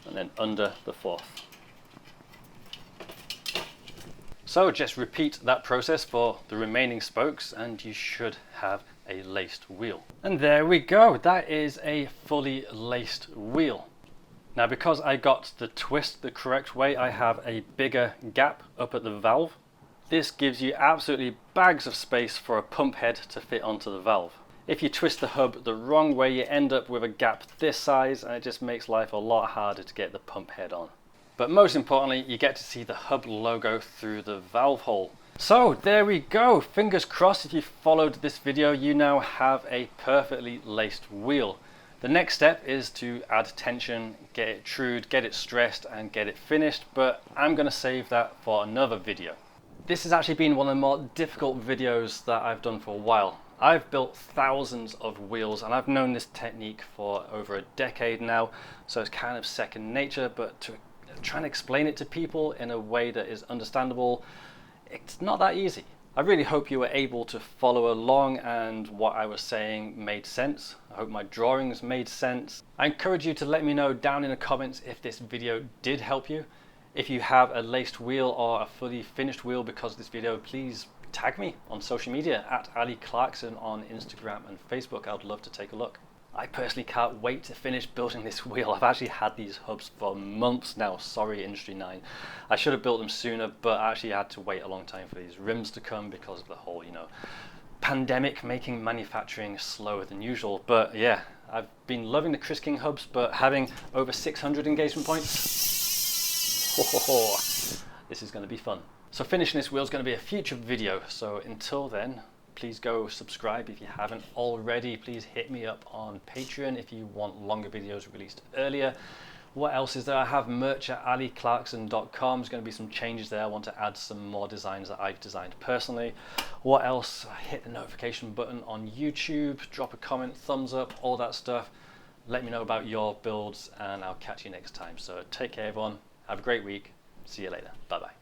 [SPEAKER 1] and then under the 4th. So just repeat that process for the remaining spokes and you should have a laced wheel. And there we go, that is a fully laced wheel. Now because I got the twist the correct way, I have a bigger gap up at the valve This gives you absolutely bags of space for a pump head to fit onto the valve. If you twist the hub the wrong way, you end up with a gap this size, and it just makes life a lot harder to get the pump head on. But most importantly, you get to see the hub logo through the valve hole. So there we go. Fingers crossed, if you followed this video, you now have a perfectly laced wheel. The next step is to add tension, get it trued, get it stressed, and get it finished, but I'm going to save that for another video. This has actually been one of the more difficult videos that I've done for a while. I've built thousands of wheels and I've known this technique for over a decade now, so it's kind of second nature, but to try and explain it to people in a way that is understandable, it's not that easy. I really hope you were able to follow along and what I was saying made sense. I hope my drawings made sense. I encourage you to let me know down in the comments if this video did help you. If you have a laced wheel or a fully finished wheel because of this video, please tag me on social media at Clarkson on Instagram and Facebook. I'd love to take a look. I personally can't wait to finish building this wheel. I've actually had these hubs for months now. Sorry, Industry 9. I should have built them sooner, but I actually had to wait a long time for these rims to come because of the whole, pandemic making manufacturing slower than usual. But yeah, I've been loving the Chris King hubs, but having over 600 engagement points, this is going to be fun. So finishing this wheel is going to be a future video. So until then, please go subscribe if you haven't already. Please hit me up on Patreon if you want longer videos released earlier. What else is there? I have merch at aliclarkson.com. There's going to be some changes there. I want to add some more designs that I've designed personally. What else? Hit the notification button on YouTube, drop a comment, thumbs up, all that stuff. Let me know about your builds and I'll catch you next time. So take care everyone. Have a great week. See you later. Bye bye.